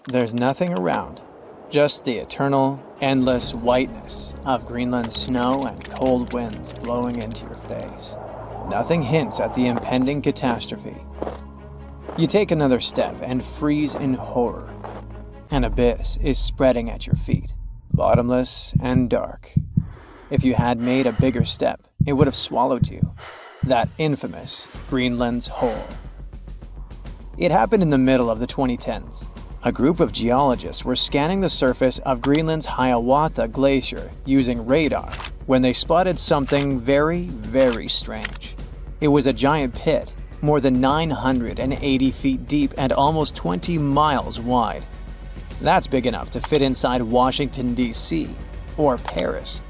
there's nothing around. Just the eternal, endless whiteness of Greenland's snow and cold winds blowing into your face. Nothing hints at the impending catastrophe. You take another step and freeze in horror. An abyss is spreading at your feet, bottomless and dark. If you had made a bigger step, it would have swallowed you. That infamous Greenland's hole. It happened in the middle of the 2010s. A group of geologists were scanning the surface of Greenland's Hiawatha Glacier using radar when they spotted something very, very strange. It was a giant pit, more than 980 feet deep and almost 20 miles wide. That's big enough to fit inside Washington, D.C. or Paris.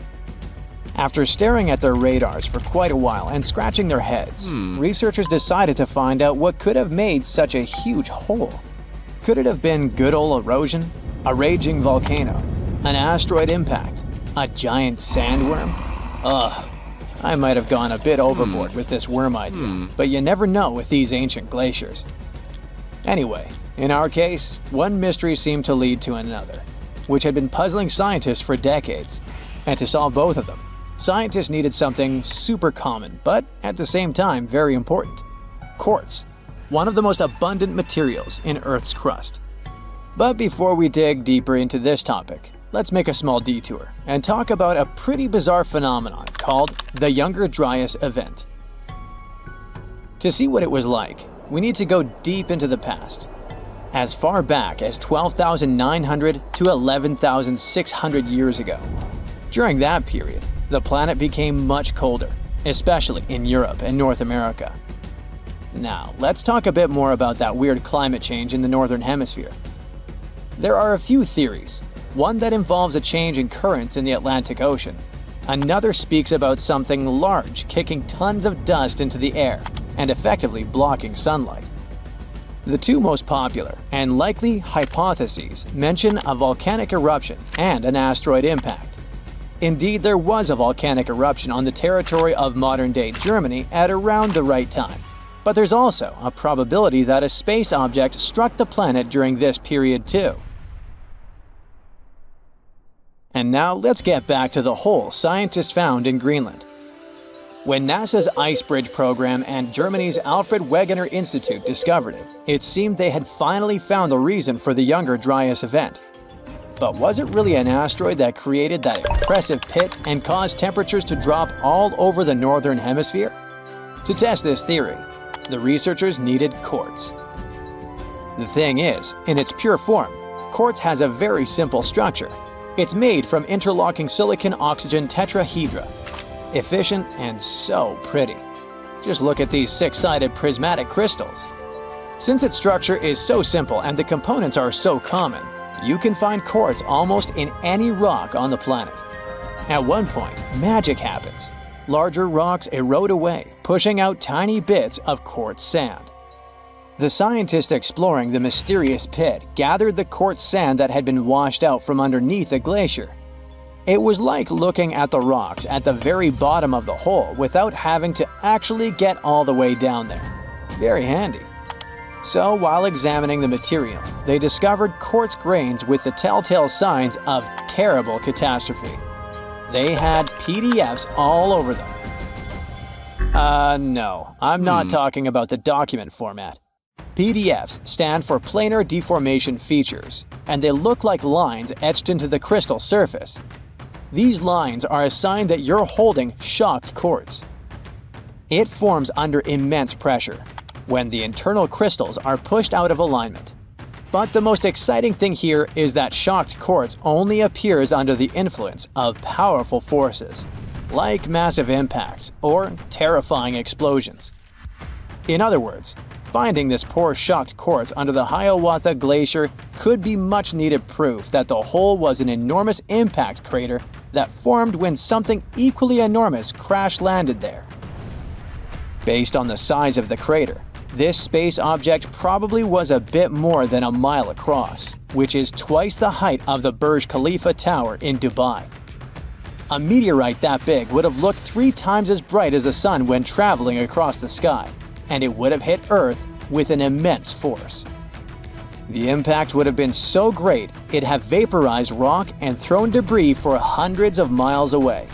After staring at their radars for quite a while and scratching their heads, researchers decided to find out what could have made such a huge hole. Could it have been good old erosion? A raging volcano? An asteroid impact? A giant sandworm? Ugh, I might have gone a bit overboard with this worm idea, but you never know with these ancient glaciers. Anyway, in our case, one mystery seemed to lead to another, which had been puzzling scientists for decades. And to solve both of them, scientists needed something super common, but at the same time very important. Quartz, one of the most abundant materials in Earth's crust. But before we dig deeper into this topic, let's make a small detour and talk about a pretty bizarre phenomenon called the Younger Dryas event. To see what it was like, we need to go deep into the past. As far back as 12,900 to 11,600 years ago. During that period, the planet became much colder, especially in Europe and North America. Now, let's talk a bit more about that weird climate change in the Northern Hemisphere. There are a few theories. One that involves a change in currents in the Atlantic Ocean. Another speaks about something large kicking tons of dust into the air and effectively blocking sunlight. The two most popular and likely hypotheses mention a volcanic eruption and an asteroid impact. Indeed, there was a volcanic eruption on the territory of modern-day Germany at around the right time. But there's also a probability that a space object struck the planet during this period too. And now let's get back to the hole scientists found in Greenland. When NASA's Ice Bridge program and Germany's Alfred Wegener Institute discovered it, it seemed they had finally found the reason for the Younger Dryas event. But was it really an asteroid that created that impressive pit and caused temperatures to drop all over the Northern Hemisphere? To test this theory, the researchers needed quartz. The thing is, in its pure form, quartz has a very simple structure. It's made from interlocking silicon-oxygen tetrahedra. Efficient and so pretty. Just look at these six-sided prismatic crystals. Since its structure is so simple and the components are so common, you can find quartz almost in any rock on the planet. At one point, magic happens. Larger rocks erode away, pushing out tiny bits of quartz sand. The scientists exploring the mysterious pit gathered the quartz sand that had been washed out from underneath the glacier. It was like looking at the rocks at the very bottom of the hole without having to actually get all the way down there. Very handy. So while examining the material, they discovered quartz grains with the telltale signs of terrible catastrophe. They had PDFs all over them. No, I'm not talking about the document format. PDFs stand for planar deformation features, and they look like lines etched into the crystal surface. These lines are a sign that you're holding shocked quartz. It forms under immense pressure, when the internal crystals are pushed out of alignment. But the most exciting thing here is that shocked quartz only appears under the influence of powerful forces, like massive impacts or terrifying explosions. In other words, finding this poor shocked quartz under the Hiawatha Glacier could be much needed proof that the hole was an enormous impact crater that formed when something equally enormous crash-landed there. Based on the size of the crater, this space object probably was a bit more than a mile across, which is twice the height of the Burj Khalifa Tower in Dubai. A meteorite that big would have looked 3 times as bright as the sun when traveling across the sky, and it would have hit Earth with an immense force. The impact would have been so great it'd have vaporized rock and thrown debris for hundreds of miles away.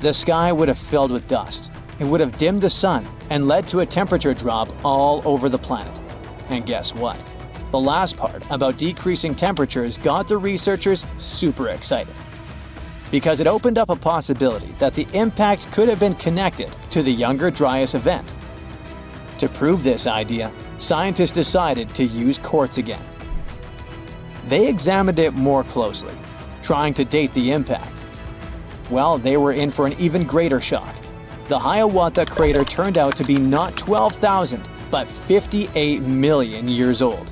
The sky would have filled with dust. It would have dimmed the sun and led to a temperature drop all over the planet. And guess what? The last part about decreasing temperatures got the researchers super excited, because it opened up a possibility that the impact could have been connected to the Younger Dryas event. To prove this idea, scientists decided to use quartz again. They examined it more closely, trying to date the impact. Well, they were in for an even greater shock. The Hiawatha crater turned out to be not 12,000, but 58 million years old.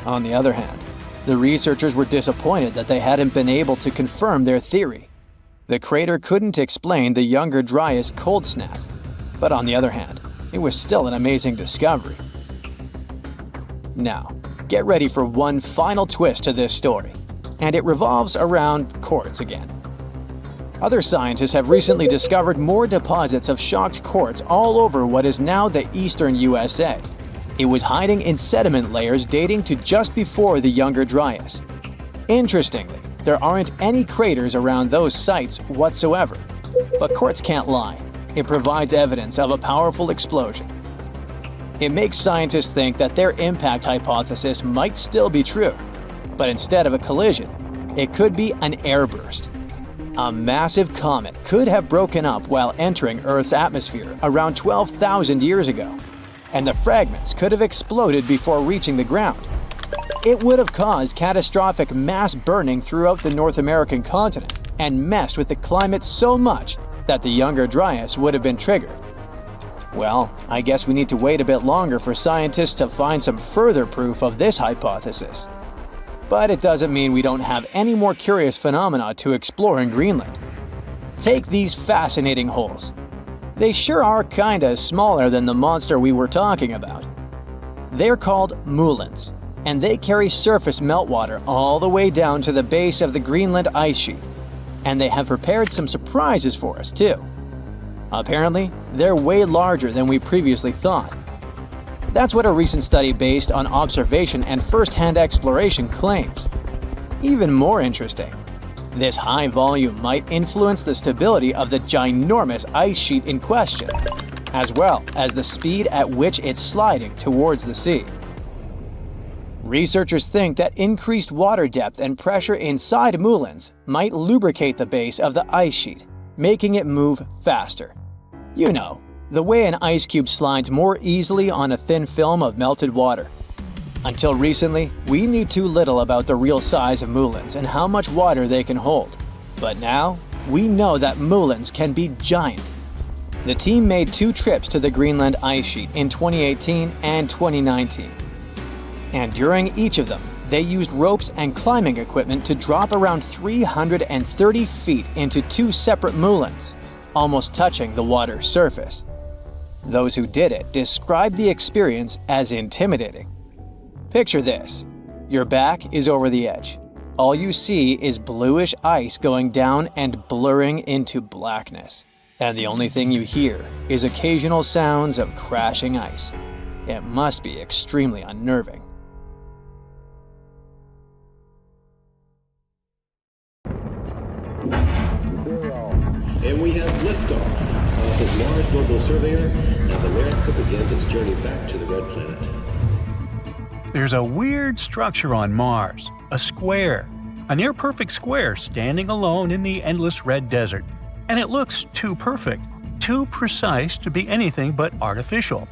On the other hand, the researchers were disappointed that they hadn't been able to confirm their theory. The crater couldn't explain the Younger Dryas cold snap, but on the other hand, it was still an amazing discovery. Now, get ready for one final twist to this story, and it revolves around quartz again. Other scientists have recently discovered more deposits of shocked quartz all over what is now the eastern USA. It was hiding in sediment layers dating to just before the Younger Dryas. Interestingly, there aren't any craters around those sites whatsoever. But quartz can't lie. It provides evidence of a powerful explosion. It makes scientists think that their impact hypothesis might still be true, but instead of a collision, it could be an airburst. A massive comet could have broken up while entering Earth's atmosphere around 12,000 years ago, and the fragments could have exploded before reaching the ground. It would have caused catastrophic mass burning throughout the North American continent and messed with the climate so much that the Younger Dryas would have been triggered. Well, I guess we need to wait a bit longer for scientists to find some further proof of this hypothesis. But it doesn't mean we don't have any more curious phenomena to explore in Greenland. Take these fascinating holes. They sure are kinda smaller than the monster we were talking about. They're called Moulins, and they carry surface meltwater all the way down to the base of the Greenland ice sheet. And they have prepared some surprises for us too. Apparently, they're way larger than we previously thought. That's what a recent study based on observation and first-hand exploration claims. Even more interesting, this high volume might influence the stability of the ginormous ice sheet in question, as well as the speed at which it's sliding towards the sea. Researchers think that increased water depth and pressure inside Moulins might lubricate the base of the ice sheet, making it move faster. You know, the way an ice cube slides more easily on a thin film of melted water. Until recently, we knew too little about the real size of Moulins and how much water they can hold. But now, we know that Moulins can be giant. The team made 2 trips to the Greenland ice sheet in 2018 and 2019. And during each of them, they used ropes and climbing equipment to drop around 330 feet into 2 separate Moulins, almost touching the water's surface. Those who did it described the experience as intimidating. Picture this. Your back is over the edge. All you see is bluish ice going down and blurring into blackness. And the only thing you hear is occasional sounds of crashing ice. It must be extremely unnerving. And we have liftoff. This is Mars Global Surveyor as America begins its journey back to the Red Planet. There's a weird structure on Mars, a square, a near-perfect square standing alone in the endless red desert. And it looks too perfect, too precise to be anything but artificial.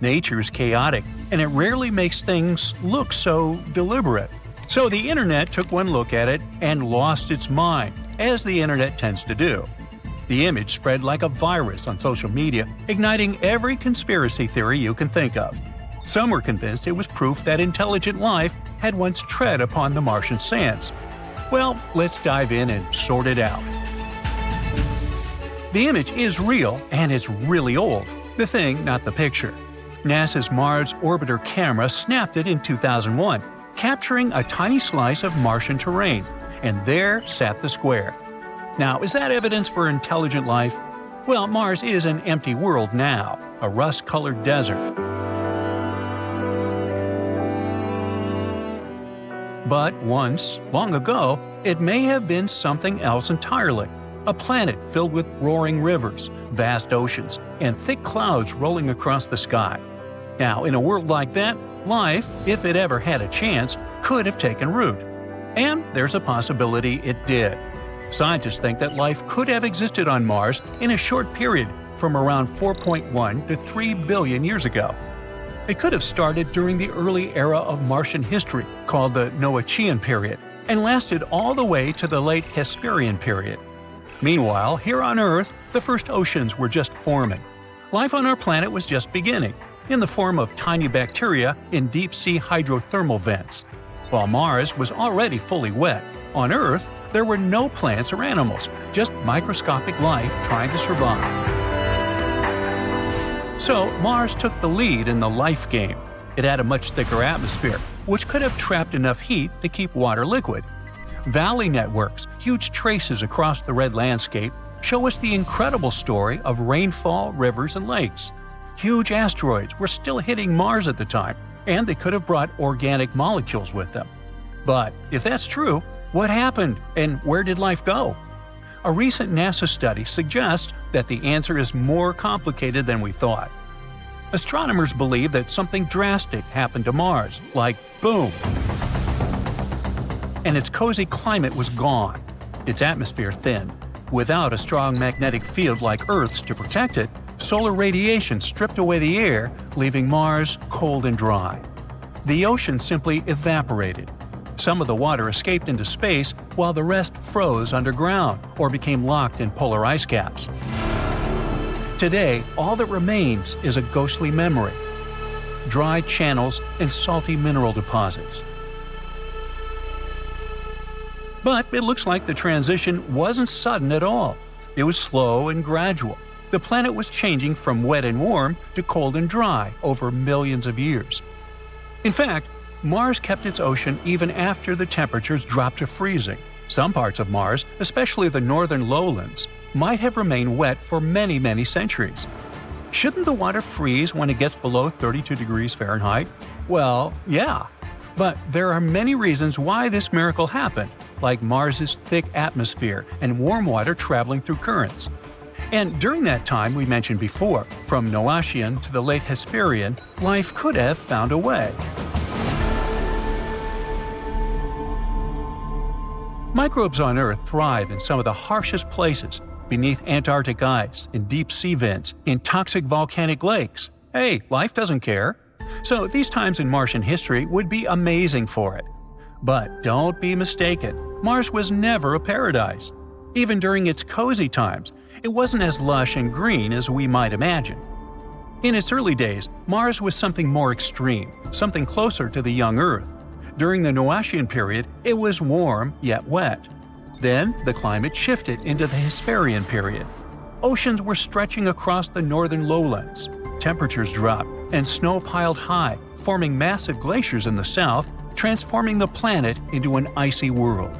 Nature's chaotic, and it rarely makes things look so deliberate. So the internet took one look at it and lost its mind, as the internet tends to do. The image spread like a virus on social media, igniting every conspiracy theory you can think of. Some were convinced it was proof that intelligent life had once tread upon the Martian sands. Well, let's dive in and sort it out. The image is real, and it's really old. The thing, not the picture. NASA's Mars Orbiter camera snapped it in 2001, capturing a tiny slice of Martian terrain, and there sat the square. Now, is that evidence for intelligent life? Well, Mars is an empty world now, a rust-colored desert. But once, long ago, it may have been something else entirely. A planet filled with roaring rivers, vast oceans, and thick clouds rolling across the sky. Now, in a world like that, life, if it ever had a chance, could have taken root. And there's a possibility it did. Scientists think that life could have existed on Mars in a short period from around 4.1 to 3 billion years ago. It could have started during the early era of Martian history, called the Noachian period, and lasted all the way to the late Hesperian period. Meanwhile, here on Earth, the first oceans were just forming. Life on our planet was just beginning, in the form of tiny bacteria in deep-sea hydrothermal vents. While Mars was already fully wet, on Earth, there were no plants or animals, just microscopic life trying to survive. So, Mars took the lead in the life game. It had a much thicker atmosphere, which could have trapped enough heat to keep water liquid. Valley networks, huge traces across the red landscape, show us the incredible story of rainfall, rivers, and lakes. Huge asteroids were still hitting Mars at the time, and they could have brought organic molecules with them. But if that's true, what happened and where did life go? A recent NASA study suggests that the answer is more complicated than we thought. Astronomers believe that something drastic happened to Mars, like boom, and its cozy climate was gone, its atmosphere thinned. Without a strong magnetic field like Earth's to protect it, solar radiation stripped away the air, leaving Mars cold and dry. The ocean simply evaporated. Some of the water escaped into space while the rest froze underground or became locked in polar ice caps. Today, all that remains is a ghostly memory, dry channels and salty mineral deposits. But it looks like the transition wasn't sudden at all. It was slow and gradual. The planet was changing from wet and warm to cold and dry over millions of years. In fact, Mars kept its ocean even after the temperatures dropped to freezing. Some parts of Mars, especially the northern lowlands, might have remained wet for many, many centuries. Shouldn't the water freeze when it gets below 32 degrees Fahrenheit? Well, yeah. But there are many reasons why this miracle happened, like Mars's thick atmosphere and warm water traveling through currents. And during that time we mentioned before, from Noachian to the late Hesperian, life could have found a way. Microbes on Earth thrive in some of the harshest places, beneath Antarctic ice, in deep sea vents, in toxic volcanic lakes. Hey, life doesn't care. So these times in Martian history would be amazing for it. But don't be mistaken, Mars was never a paradise. Even during its cozy times, it wasn't as lush and green as we might imagine. In its early days, Mars was something more extreme, something closer to the young Earth. During the Noachian period, it was warm yet wet. Then, the climate shifted into the Hesperian period. Oceans were stretching across the northern lowlands. Temperatures dropped, and snow piled high, forming massive glaciers in the south, transforming the planet into an icy world.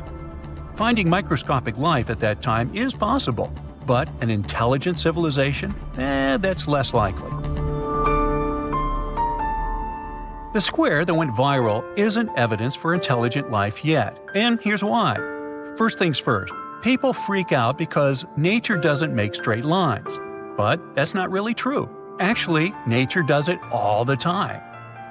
Finding microscopic life at that time is possible, but an intelligent civilization? That's less likely. The square that went viral isn't evidence for intelligent life yet, and here's why. First things first, people freak out because nature doesn't make straight lines. But that's not really true. Actually, nature does it all the time.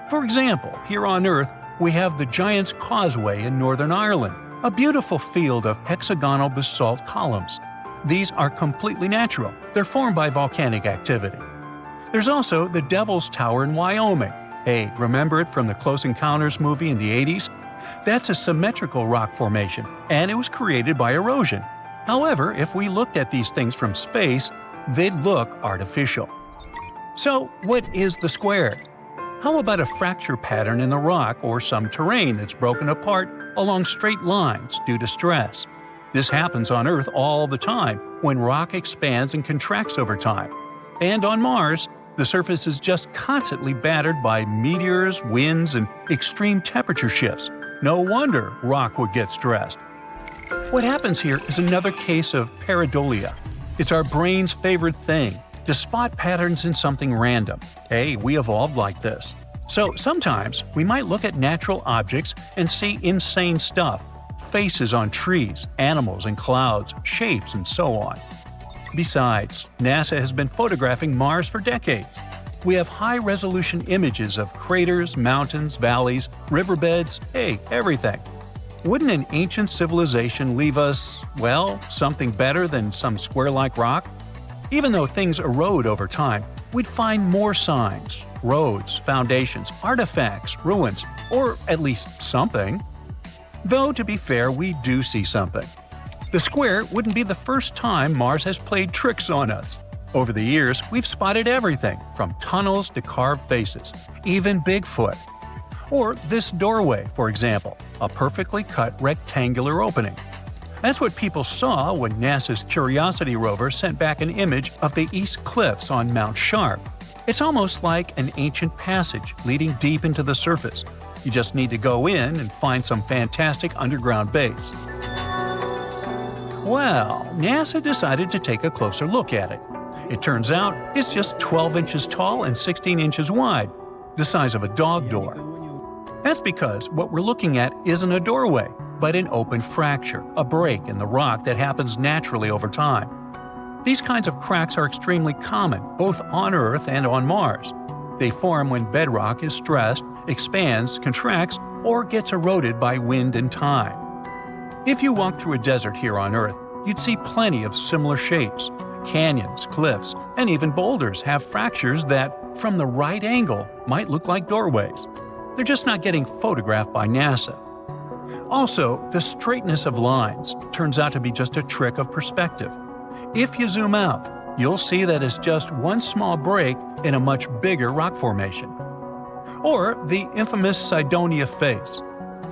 For example, here on Earth, we have the Giant's Causeway in Northern Ireland, a beautiful field of hexagonal basalt columns. These are completely natural. They're formed by volcanic activity. There's also the Devil's Tower in Wyoming. Hey, remember it from the Close Encounters movie in the 80s? That's a symmetrical rock formation, and it was created by erosion. However, if we looked at these things from space, they'd look artificial. So, what is the square? How about a fracture pattern in the rock or some terrain that's broken apart along straight lines due to stress? This happens on Earth all the time when rock expands and contracts over time. And on Mars, the surface is just constantly battered by meteors, winds, and extreme temperature shifts. No wonder rock would get stressed. What happens here is another case of pareidolia. It's our brain's favorite thing, to spot patterns in something random. Hey, we evolved like this. So sometimes we might look at natural objects and see insane stuff, faces on trees, animals in clouds, shapes, and so on. Besides, NASA has been photographing Mars for decades. We have high-resolution images of craters, mountains, valleys, riverbeds, everything. Wouldn't an ancient civilization leave us, well, something better than some square-like rock? Even though things erode over time, we'd find more signs, roads, foundations, artifacts, ruins, or at least something. Though, to be fair, we do see something. The square wouldn't be the first time Mars has played tricks on us. Over the years, we've spotted everything from tunnels to carved faces, even Bigfoot. Or this doorway, for example, a perfectly cut rectangular opening. That's what people saw when NASA's Curiosity rover sent back an image of the East Cliffs on Mount Sharp. It's almost like an ancient passage leading deep into the surface. You just need to go in and find some fantastic underground base. Well, NASA decided to take a closer look at it. It turns out it's just 12 inches tall and 16 inches wide, the size of a dog door. That's because what we're looking at isn't a doorway, but an open fracture, a break in the rock that happens naturally over time. These kinds of cracks are extremely common, both on Earth and on Mars. They form when bedrock is stressed, expands, contracts, or gets eroded by wind and time. If you walk through a desert here on Earth, you'd see plenty of similar shapes. Canyons, cliffs, and even boulders have fractures that, from the right angle, might look like doorways. They're just not getting photographed by NASA. Also, the straightness of lines turns out to be just a trick of perspective. If you zoom out, you'll see that it's just one small break in a much bigger rock formation. Or the infamous Cydonia face.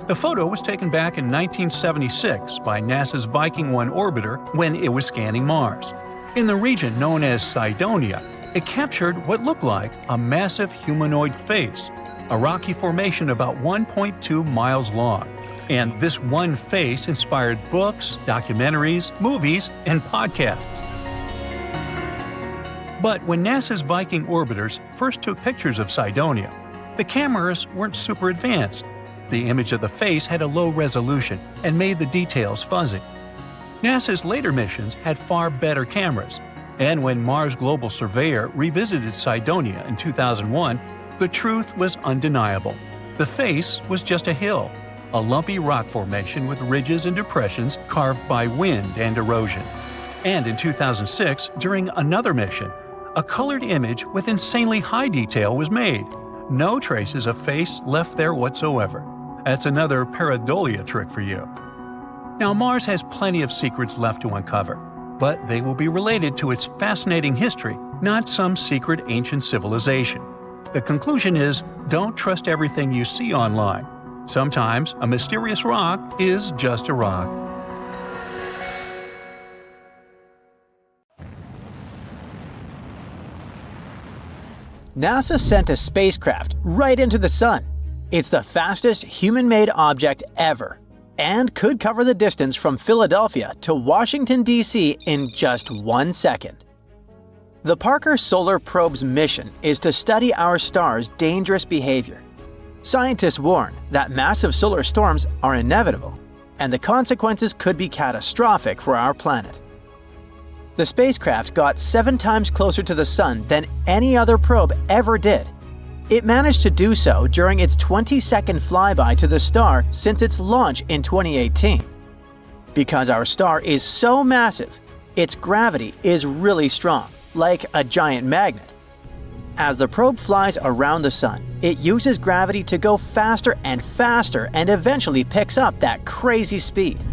The photo was taken back in 1976 by NASA's Viking 1 orbiter when it was scanning Mars. In the region known as Cydonia, it captured what looked like a massive humanoid face, a rocky formation about 1.2 miles long. And this one face inspired books, documentaries, movies, and podcasts. But when NASA's Viking orbiters first took pictures of Cydonia, the cameras weren't super advanced. The image of the face had a low resolution and made the details fuzzy. NASA's later missions had far better cameras, and when Mars Global Surveyor revisited Cydonia in 2001, the truth was undeniable. The face was just a hill, a lumpy rock formation with ridges and depressions carved by wind and erosion. And in 2006, during another mission, a colored image with insanely high detail was made. No traces of face left there whatsoever. That's another pareidolia trick for you. Now, Mars has plenty of secrets left to uncover, but they will be related to its fascinating history, not some secret ancient civilization. The conclusion is, don't trust everything you see online. Sometimes a mysterious rock is just a rock. NASA sent a spacecraft right into the sun. It's the fastest human-made object ever, and could cover the distance from Philadelphia to Washington, D.C. in just 1 second. The Parker Solar Probe's mission is to study our star's dangerous behavior. Scientists warn that massive solar storms are inevitable, and the consequences could be catastrophic for our planet. The spacecraft got 7 times closer to the Sun than any other probe ever did. It managed to do so during its 20-second flyby to the star since its launch in 2018. Because our star is so massive, its gravity is really strong, like a giant magnet. As the probe flies around the Sun, it uses gravity to go faster and faster and eventually picks up that crazy speed.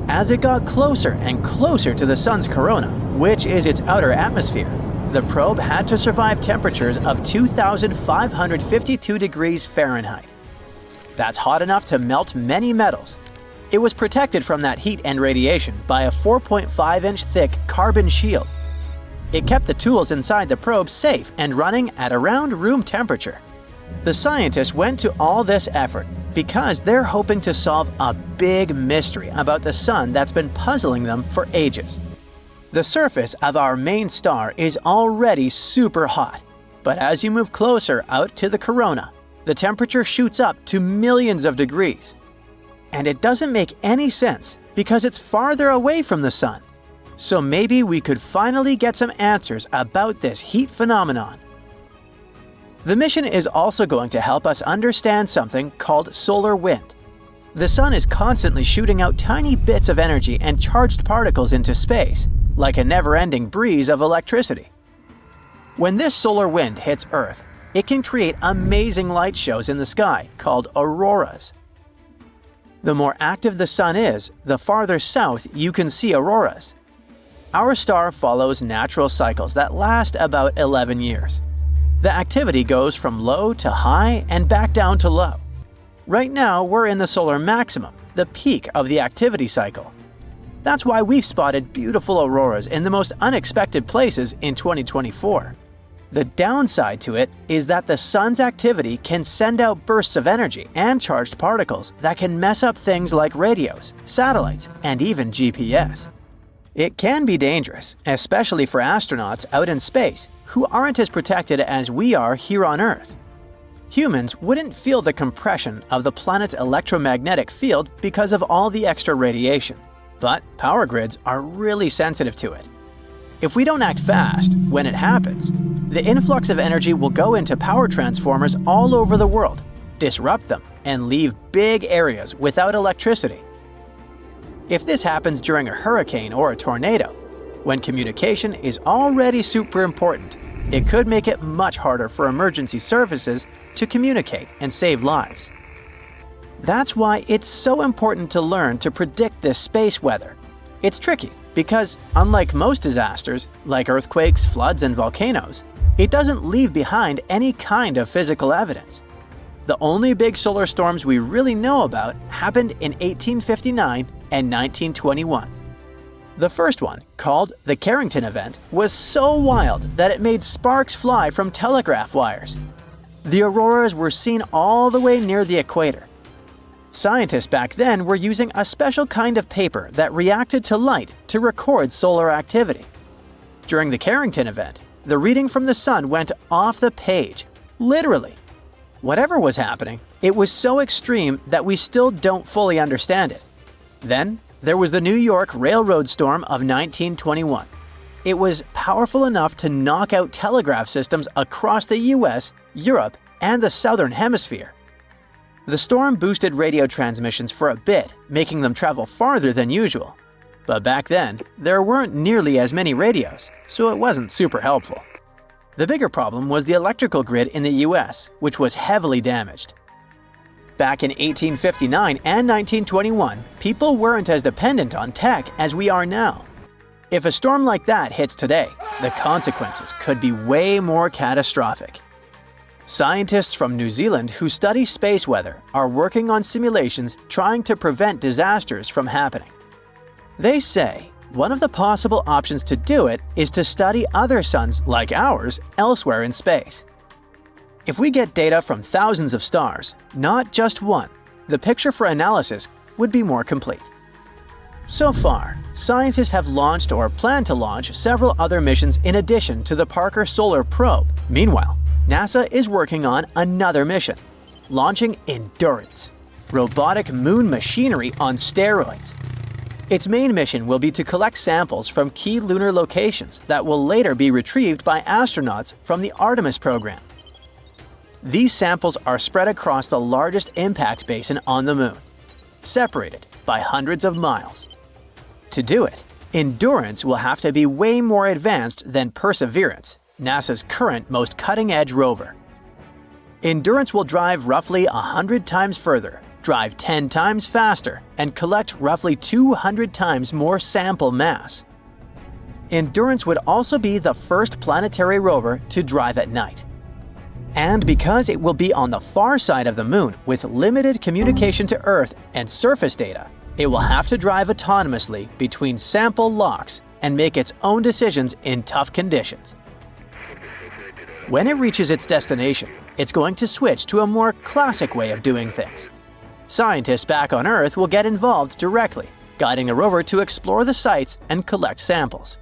As it got closer and closer to the Sun's corona, which is its outer atmosphere, the probe had to survive temperatures of 2,552 degrees Fahrenheit. That's hot enough to melt many metals. It was protected from that heat and radiation by a 4.5-inch thick carbon shield. It kept the tools inside the probe safe and running at around room temperature. The scientists went to all this effort because they're hoping to solve a big mystery about the Sun that's been puzzling them for ages. The surface of our main star is already super hot, but as you move closer out to the corona, the temperature shoots up to millions of degrees. And it doesn't make any sense because it's farther away from the sun. So maybe we could finally get some answers about this heat phenomenon. The mission is also going to help us understand something called solar wind. The sun is constantly shooting out tiny bits of energy and charged particles into space, like a never-ending breeze of electricity. When this solar wind hits Earth, it can create amazing light shows in the sky called auroras. The more active the sun is, the farther south you can see auroras. Our star follows natural cycles that last about 11 years. The activity goes from low to high and back down to low. Right now, we're in the solar maximum, the peak of the activity cycle. That's why we've spotted beautiful auroras in the most unexpected places in 2024. The downside to it is that the sun's activity can send out bursts of energy and charged particles that can mess up things like radios, satellites, and even GPS. It can be dangerous, especially for astronauts out in space who aren't as protected as we are here on Earth. Humans wouldn't feel the compression of the planet's electromagnetic field because of all the extra radiation, but power grids are really sensitive to it. If we don't act fast when it happens, the influx of energy will go into power transformers all over the world, disrupt them, and leave big areas without electricity. If this happens during a hurricane or a tornado, when communication is already super important, it could make it much harder for emergency services to communicate and save lives. That's why it's so important to learn to predict this space weather. It's tricky because, unlike most disasters, like earthquakes, floods, and volcanoes, it doesn't leave behind any kind of physical evidence. The only big solar storms we really know about happened in 1859 and 1921. The first one, called the Carrington event, was so wild that it made sparks fly from telegraph wires. The auroras were seen all the way near the equator. Scientists back then were using a special kind of paper that reacted to light to record solar activity. During the Carrington event, the reading from the sun went off the page, literally. Whatever was happening, it was so extreme that we still don't fully understand it. Then, there was the New York Railroad Storm of 1921. It was powerful enough to knock out telegraph systems across the US, Europe, and the Southern Hemisphere. The storm boosted radio transmissions for a bit, making them travel farther than usual. But back then, there weren't nearly as many radios, so it wasn't super helpful. The bigger problem was the electrical grid in the US, which was heavily damaged. Back in 1859 and 1921, people weren't as dependent on tech as we are now. If a storm like that hits today, the consequences could be way more catastrophic. Scientists from New Zealand who study space weather are working on simulations trying to prevent disasters from happening. They say one of the possible options to do it is to study other suns like ours elsewhere in space. If we get data from thousands of stars, not just one, the picture for analysis would be more complete. So far, scientists have launched or plan to launch several other missions in addition to the Parker Solar Probe. Meanwhile, NASA is working on another mission, launching Endurance, robotic moon machinery on steroids. Its main mission will be to collect samples from key lunar locations that will later be retrieved by astronauts from the Artemis program. These samples are spread across the largest impact basin on the moon, separated by hundreds of miles. To do it, Endurance will have to be way more advanced than Perseverance, NASA's current most cutting-edge rover. Endurance will drive roughly 100 times further, drive 10 times faster, and collect roughly 200 times more sample mass. Endurance would also be the first planetary rover to drive at night. And because it will be on the far side of the moon with limited communication to Earth and surface data, it will have to drive autonomously between sample locks and make its own decisions in tough conditions. When it reaches its destination, it's going to switch to a more classic way of doing things. Scientists back on Earth will get involved directly, guiding the rover to explore the sites and collect samples.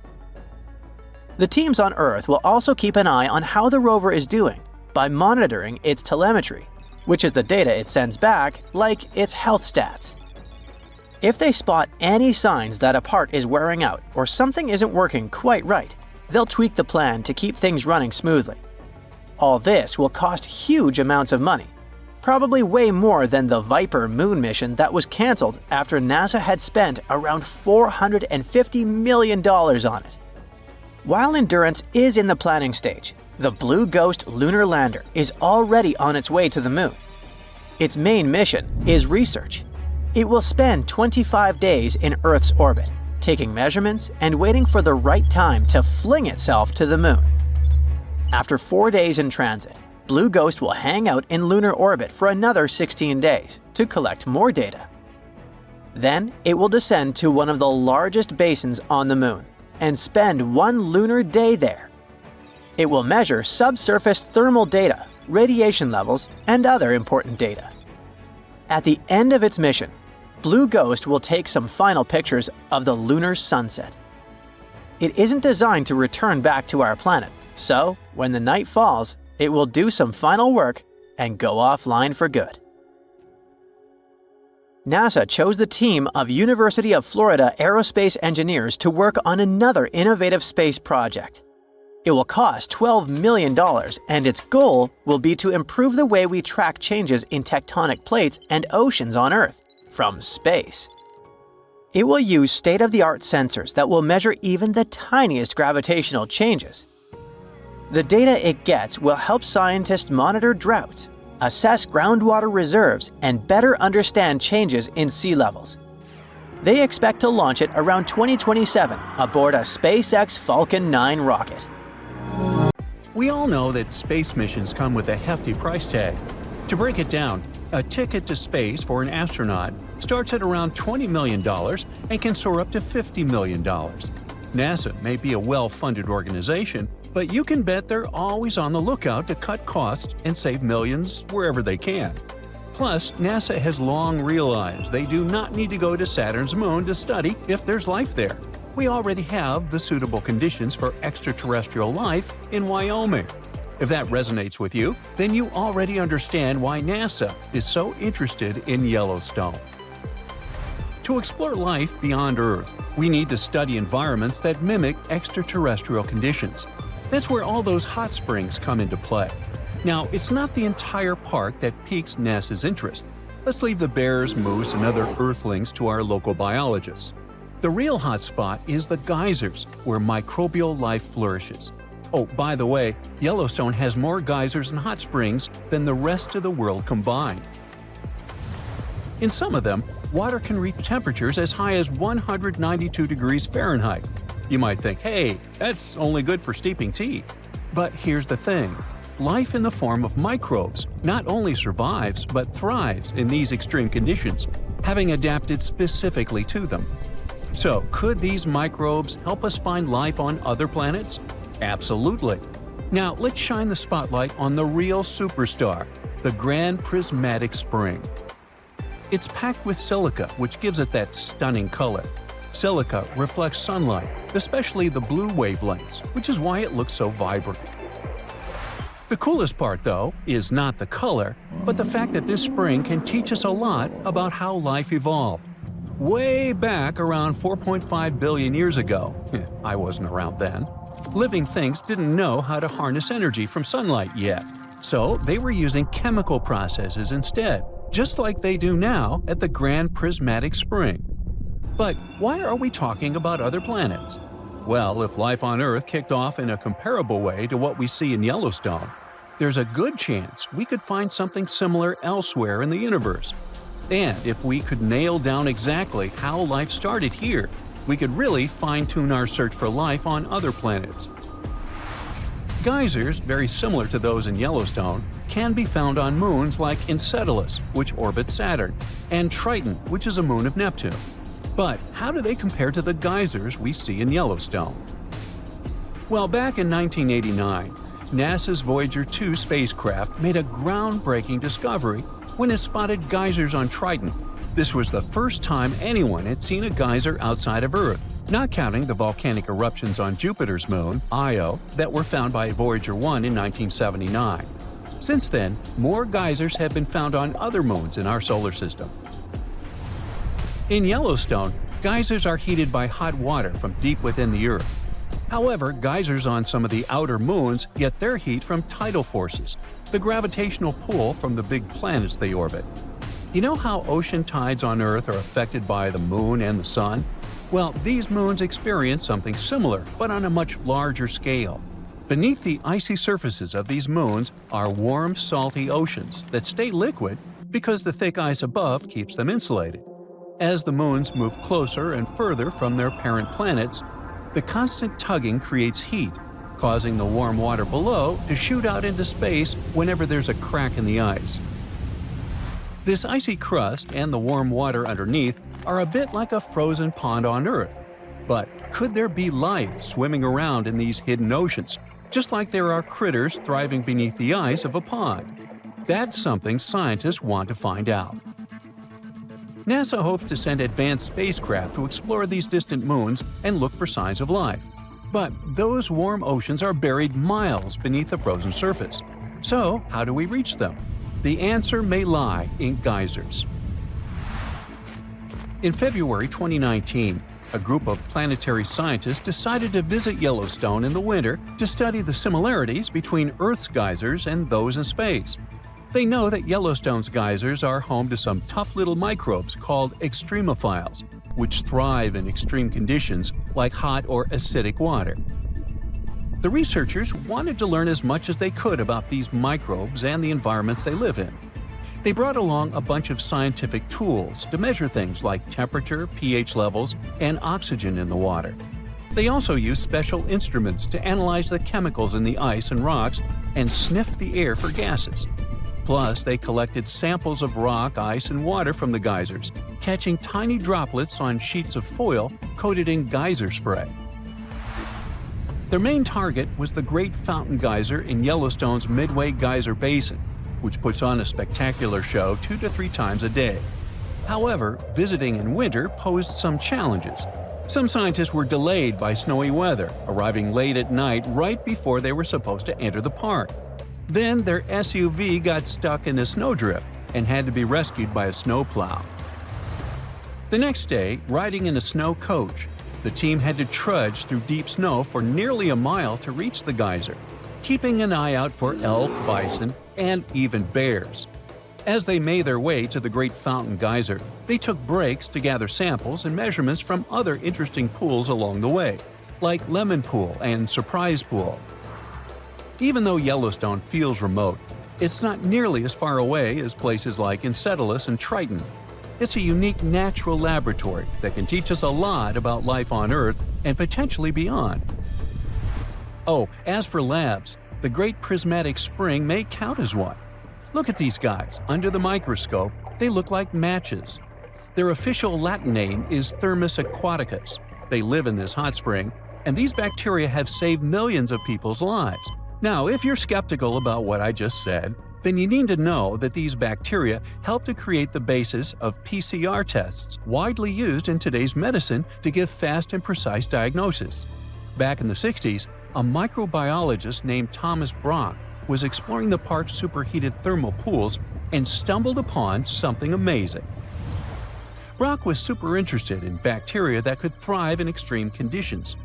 The teams on Earth will also keep an eye on how the rover is doing by monitoring its telemetry. which is the data it sends back, like its health stats. If they spot any signs that a part is wearing out or something isn't working quite right, they'll tweak the plan to keep things running smoothly. All this will cost huge amounts of money, probably way more than the Viper moon mission that was cancelled after NASA had spent around $450 million on it. While Endurance is in the planning stage, the Blue Ghost lunar lander is already on its way to the moon. Its main mission is research. It will spend 25 days in Earth's orbit, taking measurements and waiting for the right time to fling itself to the moon. After 4 days in transit, Blue Ghost will hang out in lunar orbit for another 16 days to collect more data. Then it will descend to one of the largest basins on the moon and spend 1 lunar day there. It will measure subsurface thermal data, radiation levels, and other important data. At the end of its mission, Blue Ghost will take some final pictures of the lunar sunset. It isn't designed to return back to our planet, so when the night falls, it will do some final work and go offline for good. NASA chose the team of University of Florida aerospace engineers to work on another innovative space project. It will cost $12 million, and its goal will be to improve the way we track changes in tectonic plates and oceans on Earth from space. It will use state-of-the-art sensors that will measure even the tiniest gravitational changes. The data it gets will help scientists monitor droughts, assess groundwater reserves, and better understand changes in sea levels. They expect to launch it around 2027 aboard a SpaceX Falcon 9 rocket. We all know that space missions come with a hefty price tag. To break it down, a ticket to space for an astronaut starts at around $20 million and can soar up to $50 million. NASA may be a well-funded organization, but you can bet they're always on the lookout to cut costs and save millions wherever they can. Plus, NASA has long realized they do not need to go to Saturn's moon to study if there's life there. We already have the suitable conditions for extraterrestrial life in Wyoming. If that resonates with you, then you already understand why NASA is so interested in Yellowstone. To explore life beyond Earth, we need to study environments that mimic extraterrestrial conditions. That's where all those hot springs come into play. Now, it's not the entire park that piques NASA's interest. Let's leave the bears, moose, and other Earthlings to our local biologists. The real hotspot is the geysers, where microbial life flourishes. Oh, by the way, Yellowstone has more geysers and hot springs than the rest of the world combined. In some of them, water can reach temperatures as high as 192 degrees Fahrenheit. You might think, hey, that's only good for steeping tea. But here's the thing. Life in the form of microbes not only survives but thrives in these extreme conditions, having adapted specifically to them. So, could these microbes help us find life on other planets? Absolutely. Now, let's shine the spotlight on the real superstar, the Grand Prismatic Spring. It's packed with silica, which gives it that stunning color. Silica reflects sunlight, especially the blue wavelengths, which is why it looks so vibrant. The coolest part, though, is not the color, but the fact that this spring can teach us a lot about how life evolved. Way back around 4.5 billion years ago, I wasn't around then, living things didn't know how to harness energy from sunlight yet, so they were using chemical processes instead, just like they do now at the Grand Prismatic Spring. But why are we talking about other planets? Well, if life on Earth kicked off in a comparable way to what we see in Yellowstone, there's a good chance we could find something similar elsewhere in the universe. And if we could nail down exactly how life started here, we could really fine-tune our search for life on other planets. Geysers, very similar to those in Yellowstone, can be found on moons like Enceladus, which orbits Saturn, and Triton, which is a moon of Neptune. But how do they compare to the geysers we see in Yellowstone? Well, back in 1989, NASA's Voyager 2 spacecraft made a groundbreaking discovery when it spotted geysers on Triton. This was the first time anyone had seen a geyser outside of Earth, not counting the volcanic eruptions on Jupiter's moon, Io, that were found by Voyager 1 in 1979. Since then, more geysers have been found on other moons in our solar system. In Yellowstone, geysers are heated by hot water from deep within the Earth. However, geysers on some of the outer moons get their heat from tidal forces, the gravitational pull from the big planets they orbit. You know how ocean tides on Earth are affected by the moon and the sun? Well, these moons experience something similar, but on a much larger scale. Beneath the icy surfaces of these moons are warm, salty oceans that stay liquid because the thick ice above keeps them insulated. As the moons move closer and further from their parent planets, the constant tugging creates heat, causing the warm water below to shoot out into space whenever there's a crack in the ice. This icy crust and the warm water underneath are a bit like a frozen pond on Earth. But could there be life swimming around in these hidden oceans, just like there are critters thriving beneath the ice of a pond? That's something scientists want to find out. NASA hopes to send advanced spacecraft to explore these distant moons and look for signs of life. But those warm oceans are buried miles beneath the frozen surface. So, how do we reach them? The answer may lie in geysers. In February 2019, a group of planetary scientists decided to visit Yellowstone in the winter to study the similarities between Earth's geysers and those in space. They know that Yellowstone's geysers are home to some tough little microbes called extremophiles, which thrive in extreme conditions like hot or acidic water. The researchers wanted to learn as much as they could about these microbes and the environments they live in. They brought along a bunch of scientific tools to measure things like temperature, pH levels, and oxygen in the water. They also used special instruments to analyze the chemicals in the ice and rocks and sniff the air for gases. Plus, they collected samples of rock, ice, and water from the geysers, catching tiny droplets on sheets of foil coated in geyser spray. Their main target was the Great Fountain Geyser in Yellowstone's Midway Geyser Basin, which puts on a spectacular show 2 to 3 times a day. However, visiting in winter posed some challenges. Some scientists were delayed by snowy weather, arriving late at night right before they were supposed to enter the park. Then their SUV got stuck in a snowdrift and had to be rescued by a snowplow. The next day, riding in a snow coach, the team had to trudge through deep snow for nearly a mile to reach the geyser, keeping an eye out for elk, bison, and even bears. As they made their way to the Great Fountain Geyser, they took breaks to gather samples and measurements from other interesting pools along the way, like Lemon Pool and Surprise Pool. Even though Yellowstone feels remote, it's not nearly as far away as places like Enceladus and Triton. It's a unique natural laboratory that can teach us a lot about life on Earth and potentially beyond. Oh, as for labs, the Great Prismatic Spring may count as one. Look at these guys. Under the microscope, they look like matches. Their official Latin name is Thermus aquaticus. They live in this hot spring, and these bacteria have saved millions of people's lives. Now, if you're skeptical about what I just said, then you need to know that these bacteria help to create the basis of PCR tests widely used in today's medicine to give fast and precise diagnosis. Back in the 60s, a microbiologist named Thomas Brock was exploring the park's superheated thermal pools and stumbled upon something amazing. Brock was super interested in bacteria that could thrive in extreme conditions.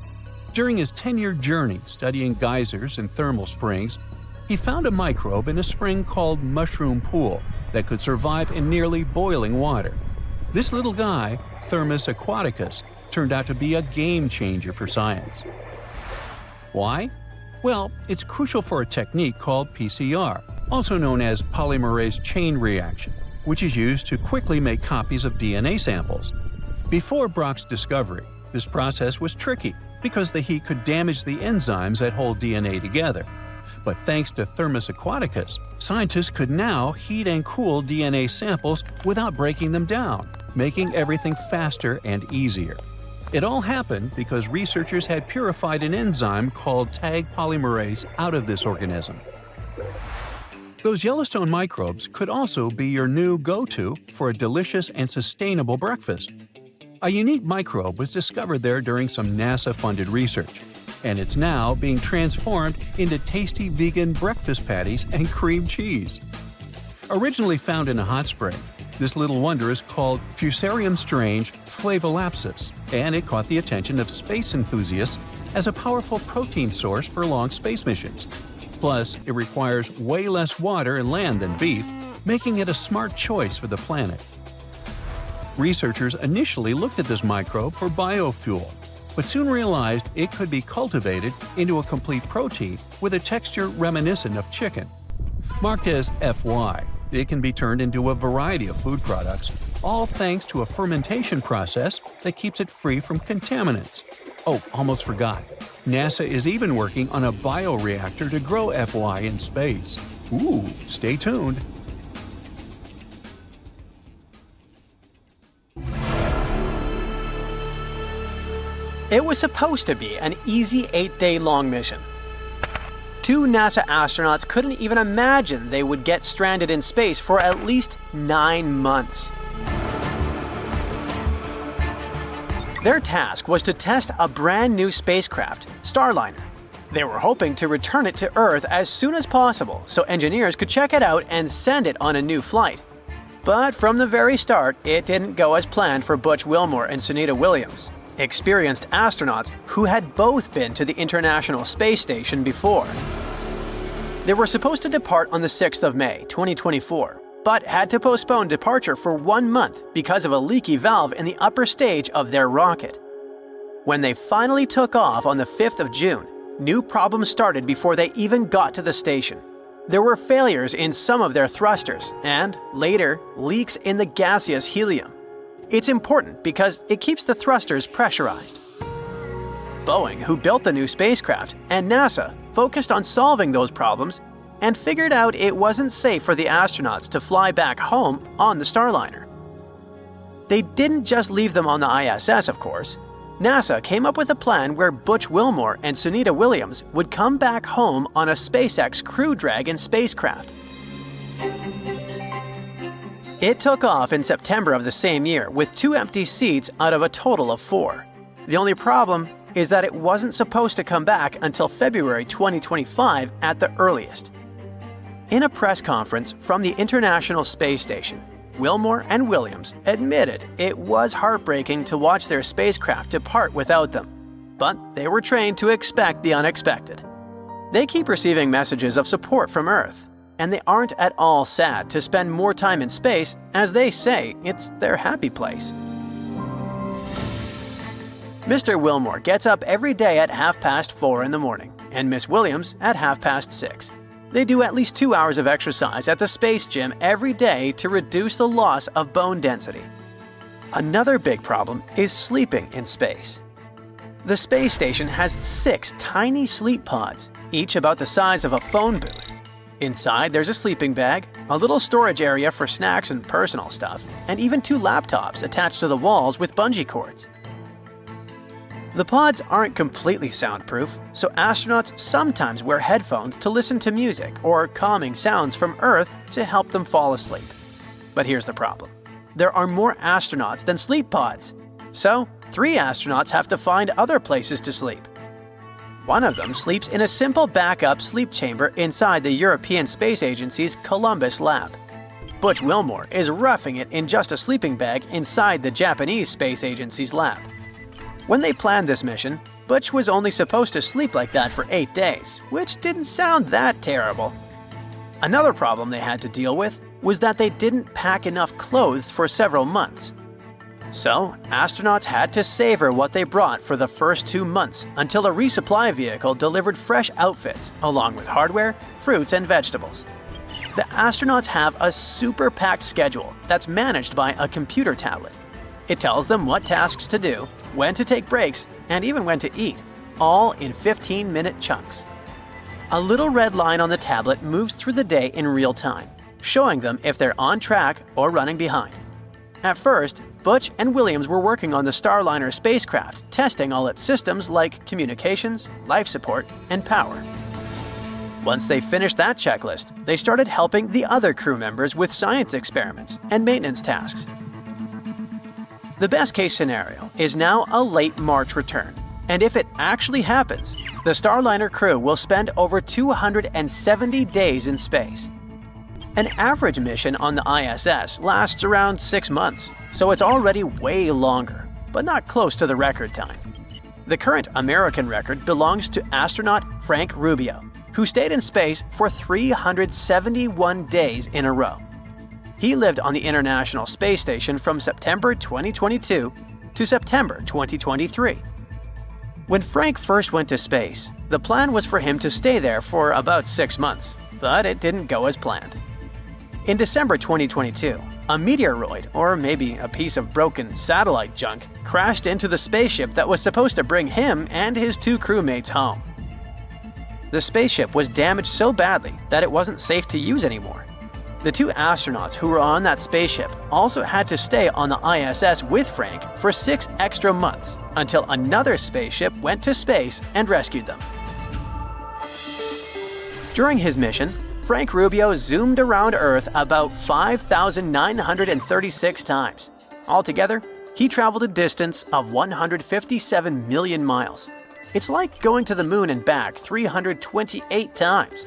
During his 10-year journey studying geysers and thermal springs, he found a microbe in a spring called mushroom pool that could survive in nearly boiling water. This little guy, Thermus aquaticus, turned out to be a game changer for science. Why? Well, it's crucial for a technique called PCR, also known as polymerase chain reaction, which is used to quickly make copies of DNA samples. Before Brock's discovery, this process was tricky because the heat could damage the enzymes that hold DNA together. But thanks to Thermus aquaticus, scientists could now heat and cool DNA samples without breaking them down, making everything faster and easier. It all happened because researchers had purified an enzyme called tag polymerase out of this organism. Those Yellowstone microbes could also be your new go-to for a delicious and sustainable breakfast. A unique microbe was discovered there during some NASA-funded research. and it's now being transformed into tasty vegan breakfast patties and cream cheese. Originally found in a hot spring, this little wonder is called Fusarium strange flavolapsus, and it caught the attention of space enthusiasts as a powerful protein source for long space missions. Plus, it requires way less water and land than beef, making it a smart choice for the planet. Researchers initially looked at this microbe for biofuel, but soon realized it could be cultivated into a complete protein with a texture reminiscent of chicken. Marked as FY, it can be turned into a variety of food products, all thanks to a fermentation process that keeps it free from contaminants. Oh, almost forgot. NASA is even working on a bioreactor to grow FY in space. Ooh, stay tuned. It was supposed to be an easy 8-day-long mission. 2 NASA astronauts couldn't even imagine they would get stranded in space for at least 9 months. Their task was to test a brand new spacecraft, Starliner. They were hoping to return it to Earth as soon as possible so engineers could check it out and send it on a new flight. But from the very start, it didn't go as planned for Butch Wilmore and Sunita Williams, experienced astronauts who had both been to the International Space Station before. They were supposed to depart on the 6th of May, 2024, but had to postpone departure for 1 month because of a leaky valve in the upper stage of their rocket. When they finally took off on the 5th of June, new problems started before they even got to the station. There were failures in some of their thrusters and, later, leaks in the gaseous helium. It's important because it keeps the thrusters pressurized. Boeing, who built the new spacecraft, and NASA focused on solving those problems and figured out it wasn't safe for the astronauts to fly back home on the Starliner. They didn't just leave them on the ISS, of course. NASA came up with a plan where Butch Wilmore and Sunita Williams would come back home on a SpaceX Crew Dragon spacecraft. It took off in September of the same year with 2 empty seats out of a total of 4. The only problem is that it wasn't supposed to come back until February 2025 at the earliest. In a press conference from the International Space Station, Wilmore and Williams admitted it was heartbreaking to watch their spacecraft depart without them, but they were trained to expect the unexpected. They keep receiving messages of support from Earth, and they aren't at all sad to spend more time in space, as they say it's their happy place. Mr. Wilmore gets up every day at 4:30 in the morning, and Miss Williams at 6:30. They do at least 2 hours of exercise at the space gym every day to reduce the loss of bone density. Another big problem is sleeping in space. The space station has 6 tiny sleep pods, each about the size of a phone booth. Inside, there's a sleeping bag, a little storage area for snacks and personal stuff, and even 2 laptops attached to the walls with bungee cords. The pods aren't completely soundproof, so astronauts sometimes wear headphones to listen to music or calming sounds from Earth to help them fall asleep. But here's the problem. There are more astronauts than sleep pods, so 3 astronauts have to find other places to sleep. One of them sleeps in a simple backup sleep chamber inside the European Space Agency's Columbus lab. Butch Wilmore is roughing it in just a sleeping bag inside the Japanese Space Agency's lab. When they planned this mission, Butch was only supposed to sleep like that for 8 days, which didn't sound that terrible. Another problem they had to deal with was that they didn't pack enough clothes for several months. So, astronauts had to savor what they brought for the first 2 months until a resupply vehicle delivered fresh outfits along with hardware, fruits, and vegetables. The astronauts have a super packed schedule that's managed by a computer tablet. It tells them what tasks to do, when to take breaks, and even when to eat, all in 15-minute chunks. A little red line on the tablet moves through the day in real time, showing them if they're on track or running behind. At first, Butch and Williams were working on the Starliner spacecraft, testing all its systems like communications, life support, and power. Once they finished that checklist, they started helping the other crew members with science experiments and maintenance tasks. The best-case scenario is now a late March return, And if it actually happens, the Starliner crew will spend over 270 days in space. An average mission on the ISS lasts around 6 months, so it's already way longer, but not close to the record time. The current American record belongs to astronaut Frank Rubio, who stayed in space for 371 days in a row. He lived on the International Space Station from September 2022 to September 2023. When Frank first went to space, the plan was for him to stay there for about 6 months, but it didn't go as planned. In December 2022, a meteoroid, or maybe a piece of broken satellite junk, crashed into the spaceship that was supposed to bring him and his 2 crewmates home. The spaceship was damaged so badly that it wasn't safe to use anymore. The 2 astronauts who were on that spaceship also had to stay on the ISS with Frank for 6 extra months until another spaceship went to space and rescued them. During his mission, Frank Rubio zoomed around Earth about 5,936 times. Altogether, he traveled a distance of 157 million miles. It's like going to the moon and back 328 times.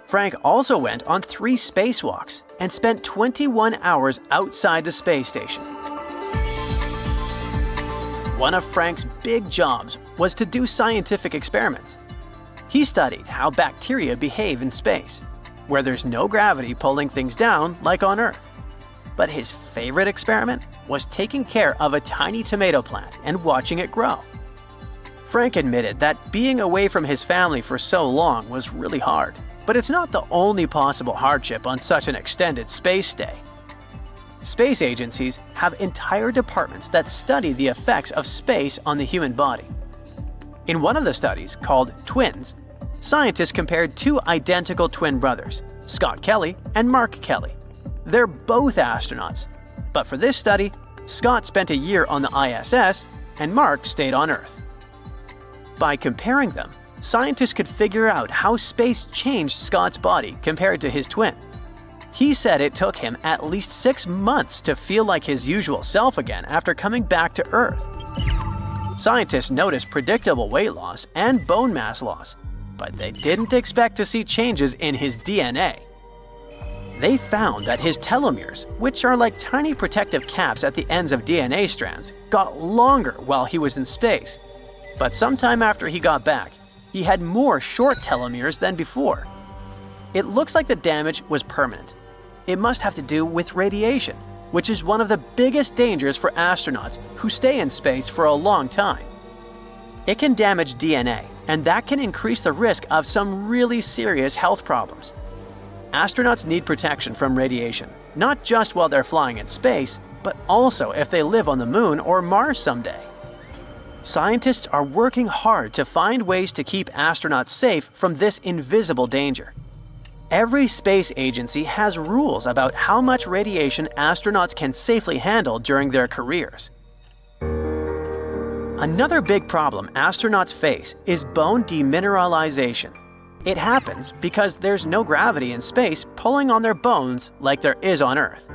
Frank also went on 3 spacewalks and spent 21 hours outside the space station. One of Frank's big jobs was to do scientific experiments. He studied how bacteria behave in space, where there's no gravity pulling things down like on Earth. But his favorite experiment was taking care of a tiny tomato plant and watching it grow. Frank admitted that being away from his family for so long was really hard. But it's not the only possible hardship on such an extended space stay. Space agencies have entire departments that study the effects of space on the human body. In one of the studies, called Twins, scientists compared 2 identical twin brothers, Scott Kelly and Mark Kelly. They're both astronauts, but for this study, Scott spent a year on the ISS and Mark stayed on Earth. By comparing them, scientists could figure out how space changed Scott's body compared to his twin. He said it took him at least 6 months to feel like his usual self again after coming back to Earth. Scientists noticed predictable weight loss and bone mass loss, but they didn't expect to see changes in his DNA. They found that his telomeres, which are like tiny protective caps at the ends of DNA strands, got longer while he was in space. But sometime after he got back, he had more short telomeres than before. It looks like the damage was permanent. It must have to do with radiation, which is one of the biggest dangers for astronauts who stay in space for a long time. It can damage DNA, and that can increase the risk of some really serious health problems. Astronauts need protection from radiation, not just while they're flying in space, but also if they live on the Moon or Mars someday. Scientists are working hard to find ways to keep astronauts safe from this invisible danger. Every space agency has rules about how much radiation astronauts can safely handle during their careers. Another big problem astronauts face is bone demineralization. It happens because there's no gravity in space pulling on their bones like there is on Earth.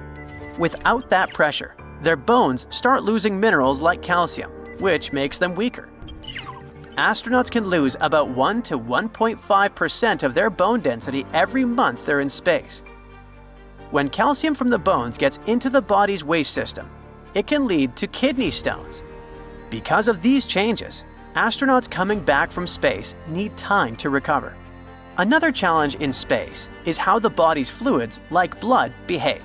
Without that pressure, their bones start losing minerals like calcium, which makes them weaker. Astronauts can lose about 1 to 1.5% of their bone density every month they're in space. When calcium from the bones gets into the body's waste system, it can lead to kidney stones. Because of these changes, astronauts coming back from space need time to recover. Another challenge in space is how the body's fluids, like blood, behave.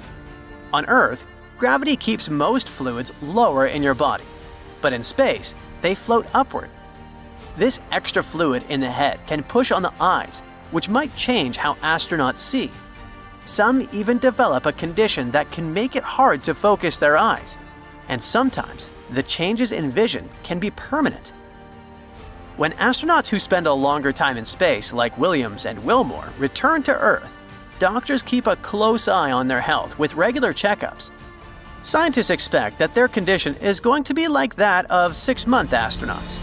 On Earth, gravity keeps most fluids lower in your body. But in space, they float upward. This extra fluid in the head can push on the eyes, which might change how astronauts see. Some even develop a condition that can make it hard to focus their eyes. And sometimes, the changes in vision can be permanent. When astronauts who spend a longer time in space, like Williams and Wilmore, return to Earth, doctors keep a close eye on their health with regular checkups. Scientists expect that their condition is going to be like that of 6-month astronauts.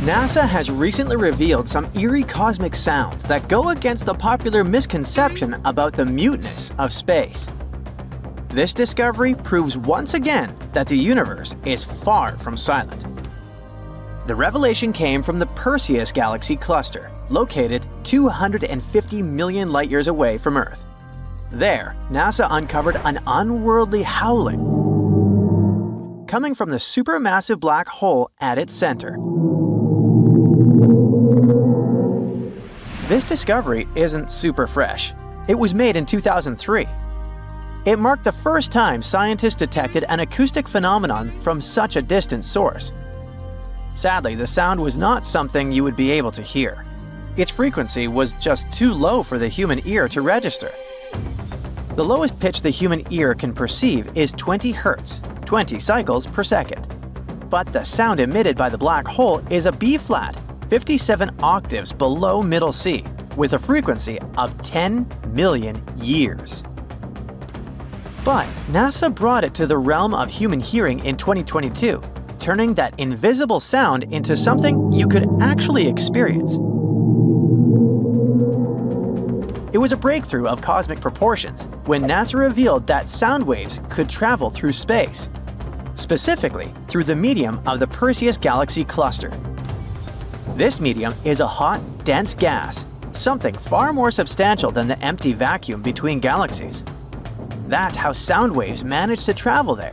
NASA has recently revealed some eerie cosmic sounds that go against the popular misconception about the muteness of space. This discovery proves once again that the universe is far from silent. The revelation came from the Perseus galaxy cluster, located 250 million light-years away from Earth. There, NASA uncovered an unworldly howling coming from the supermassive black hole at its center. This discovery isn't super fresh. It was made in 2003. It marked the first time scientists detected an acoustic phenomenon from such a distant source. Sadly, the sound was not something you would be able to hear. Its frequency was just too low for the human ear to register. The lowest pitch the human ear can perceive is 20 Hz, 20 cycles per second. But the sound emitted by the black hole is a B-flat, 57 octaves below middle C, with a frequency of 10 million years. But NASA brought it to the realm of human hearing in 2022, turning that invisible sound into something you could actually experience. It was a breakthrough of cosmic proportions when NASA revealed that sound waves could travel through space, specifically through the medium of the Perseus galaxy cluster. This medium is a hot, dense gas, something far more substantial than the empty vacuum between galaxies. That's how sound waves manage to travel there.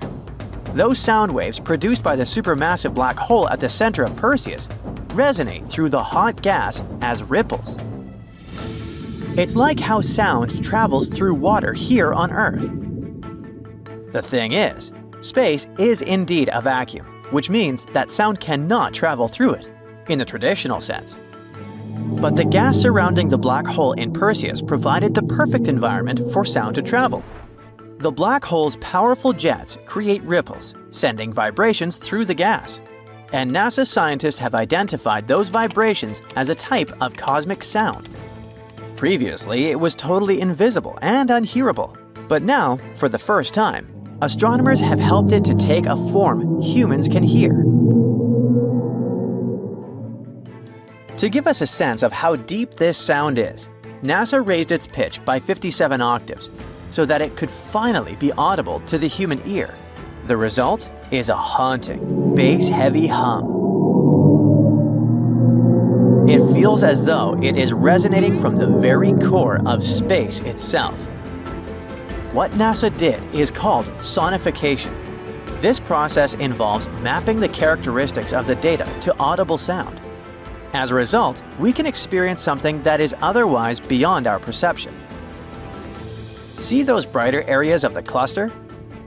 Those sound waves produced by the supermassive black hole at the center of Perseus resonate through the hot gas as ripples. It's like how sound travels through water here on Earth. The thing is, space is indeed a vacuum, which means that sound cannot travel through it, in the traditional sense. But the gas surrounding the black hole in Perseus provided the perfect environment for sound to travel. The black hole's powerful jets create ripples, sending vibrations through the gas. And NASA scientists have identified those vibrations as a type of cosmic sound. Previously, it was totally invisible and unhearable. But now, for the first time, astronomers have helped it to take a form humans can hear. To give us a sense of how deep this sound is, NASA raised its pitch by 57 octaves so that it could finally be audible to the human ear. The result is a haunting, bass-heavy hum. It feels as though it is resonating from the very core of space itself. What NASA did is called sonification. This process involves mapping the characteristics of the data to audible sound. As a result, we can experience something that is otherwise beyond our perception. See those brighter areas of the cluster?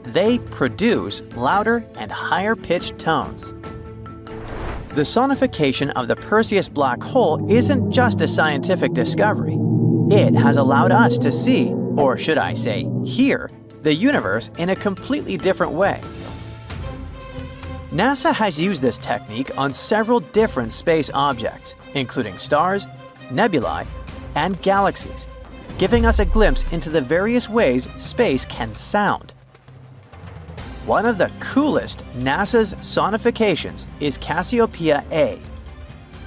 They produce louder and higher-pitched tones. The sonification of the Perseus black hole isn't just a scientific discovery. It has allowed us to see, or should I say, hear, the universe in a completely different way. NASA has used this technique on several different space objects, including stars, nebulae, and galaxies, giving us a glimpse into the various ways space can sound. One of the coolest NASA's sonifications is Cassiopeia A.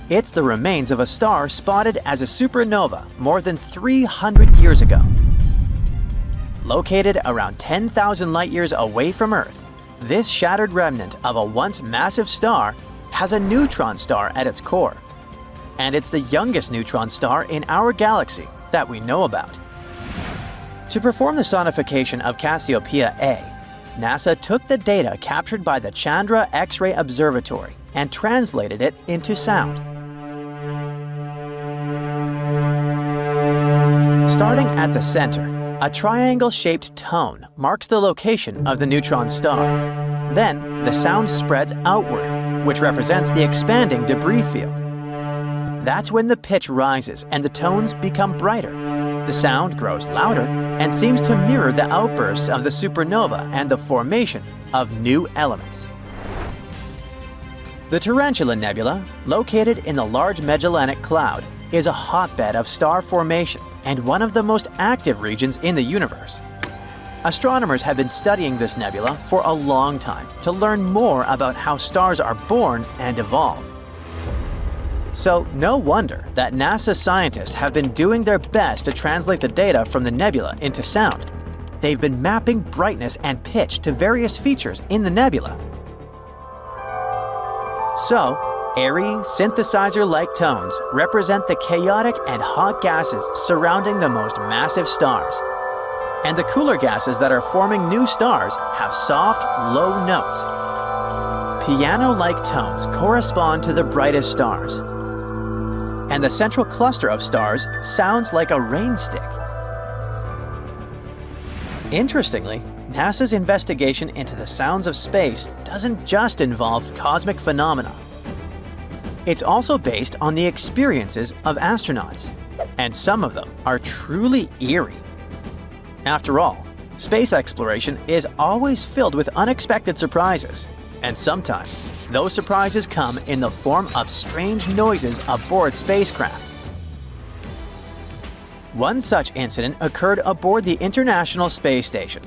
It's the remains of a star spotted as a supernova more than 300 years ago. Located around 10,000 light-years away from Earth, this shattered remnant of a once massive star has a neutron star at its core. And it's the youngest neutron star in our galaxy that we know about. To perform the sonification of Cassiopeia A, NASA took the data captured by the Chandra X-ray Observatory and translated it into sound. Starting at the center, a triangle-shaped tone marks the location of the neutron star. Then, the sound spreads outward, which represents the expanding debris field. That's when the pitch rises and the tones become brighter. The sound grows louder and seems to mirror the outbursts of the supernova and the formation of new elements. The Tarantula Nebula, located in the Large Magellanic Cloud, is a hotbed of star formation and one of the most active regions in the universe. Astronomers have been studying this nebula for a long time to learn more about how stars are born and evolve. So no wonder that NASA scientists have been doing their best to translate the data from the nebula into sound. They've been mapping brightness and pitch to various features in the nebula. So, airy, synthesizer-like tones represent the chaotic and hot gases surrounding the most massive stars. And the cooler gases that are forming new stars have soft, low notes. Piano-like tones correspond to the brightest stars. And the central cluster of stars sounds like a rain stick. Interestingly, NASA's investigation into the sounds of space doesn't just involve cosmic phenomena. It's also based on the experiences of astronauts, and some of them are truly eerie. After all, space exploration is always filled with unexpected surprises, and sometimes those surprises come in the form of strange noises aboard spacecraft. One such incident occurred aboard the International Space Station,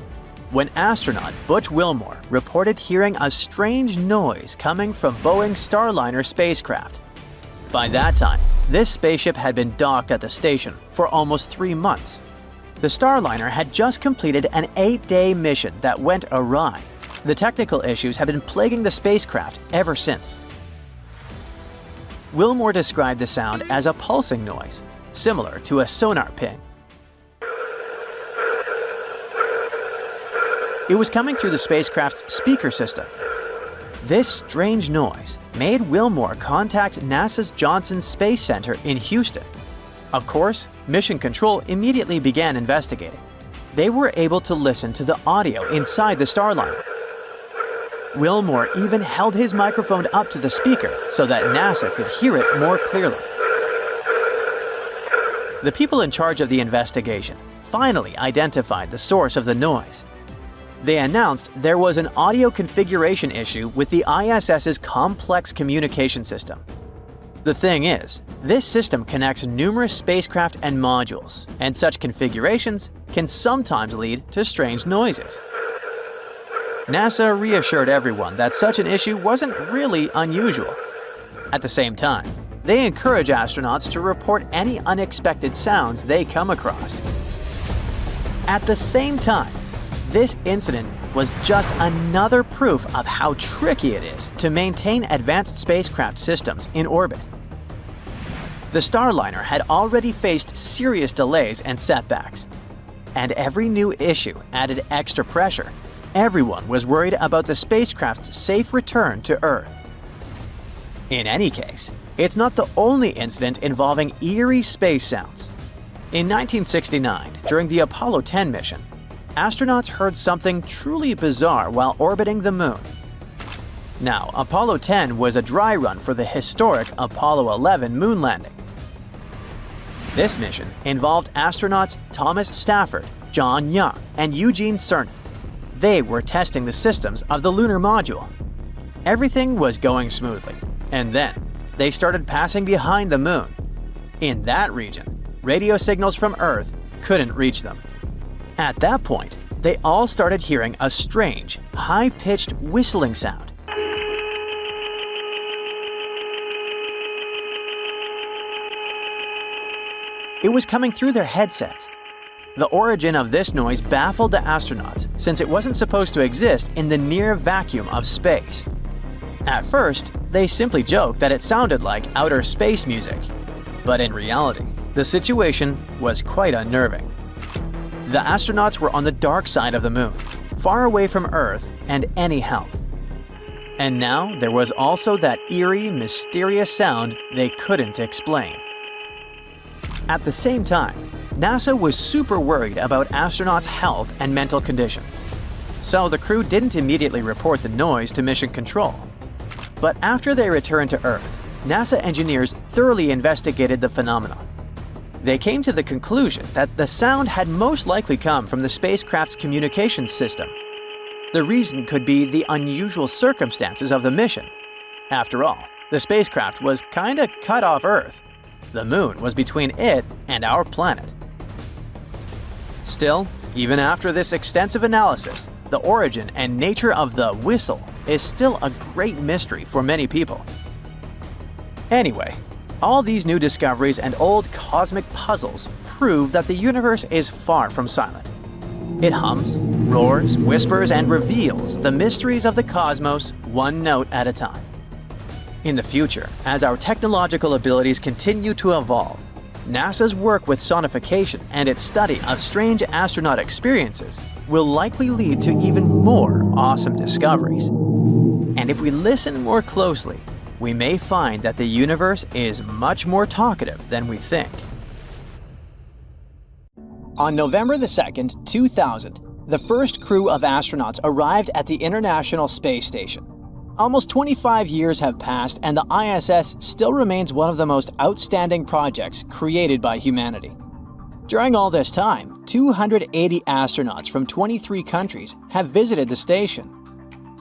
when astronaut Butch Wilmore reported hearing a strange noise coming from Boeing's Starliner spacecraft. By that time, this spaceship had been docked at the station for almost 3 months. The Starliner had just completed an 8-day mission that went awry. The technical issues have been plaguing the spacecraft ever since. Wilmore described the sound as a pulsing noise, similar to a sonar ping. It was coming through the spacecraft's speaker system. This strange noise made Wilmore contact NASA's Johnson Space Center in Houston. Of course, Mission Control immediately began investigating. They were able to listen to the audio inside the Starliner. Wilmore even held his microphone up to the speaker so that NASA could hear it more clearly. The people in charge of the investigation finally identified the source of the noise. They announced there was an audio configuration issue with the ISS's complex communication system. The thing is, this system connects numerous spacecraft and modules, and such configurations can sometimes lead to strange noises. NASA reassured everyone that such an issue wasn't really unusual. At the same time, they encourage astronauts to report any unexpected sounds they come across. At the same time, this incident was just another proof of how tricky it is to maintain advanced spacecraft systems in orbit. The Starliner had already faced serious delays and setbacks, and every new issue added extra pressure. Everyone was worried about the spacecraft's safe return to Earth. In any case, it's not the only incident involving eerie space sounds. In 1969, during the Apollo 10 mission, astronauts heard something truly bizarre while orbiting the Moon. Now, Apollo 10 was a dry run for the historic Apollo 11 moon landing. This mission involved astronauts Thomas Stafford, John Young, and Eugene Cernan. They were testing the systems of the lunar module. Everything was going smoothly, and then they started passing behind the Moon. In that region, radio signals from Earth couldn't reach them. At that point, they all started hearing a strange, high-pitched whistling sound. It was coming through their headsets. The origin of this noise baffled the astronauts since it wasn't supposed to exist in the near vacuum of space. At first, they simply joked that it sounded like outer space music. But in reality, the situation was quite unnerving. The astronauts were on the dark side of the Moon, far away from Earth and any help. And now there was also that eerie, mysterious sound they couldn't explain. At the same time, NASA was super worried about astronauts' health and mental condition. So the crew didn't immediately report the noise to Mission Control. But after they returned to Earth, NASA engineers thoroughly investigated the phenomenon. They came to the conclusion that the sound had most likely come from the spacecraft's communications system. The reason could be the unusual circumstances of the mission. After all, the spacecraft was kinda cut off Earth. The Moon was between it and our planet. Still, even after this extensive analysis, the origin and nature of the whistle is still a great mystery for many people. Anyway, All these new discoveries and old cosmic puzzles prove that the universe is far from silent. It hums, roars, whispers, and reveals the mysteries of the cosmos one note at a time. In the future, as our technological abilities continue to evolve, NASA's work with sonification and its study of strange astronaut experiences will likely lead to even more awesome discoveries. And if we listen more closely, we may find that the universe is much more talkative than we think. On November 2nd, 2000, the first crew of astronauts arrived at the International Space Station. Almost 25 years have passed, and the ISS still remains one of the most outstanding projects created by humanity. During all this time, 280 astronauts from 23 countries have visited the station.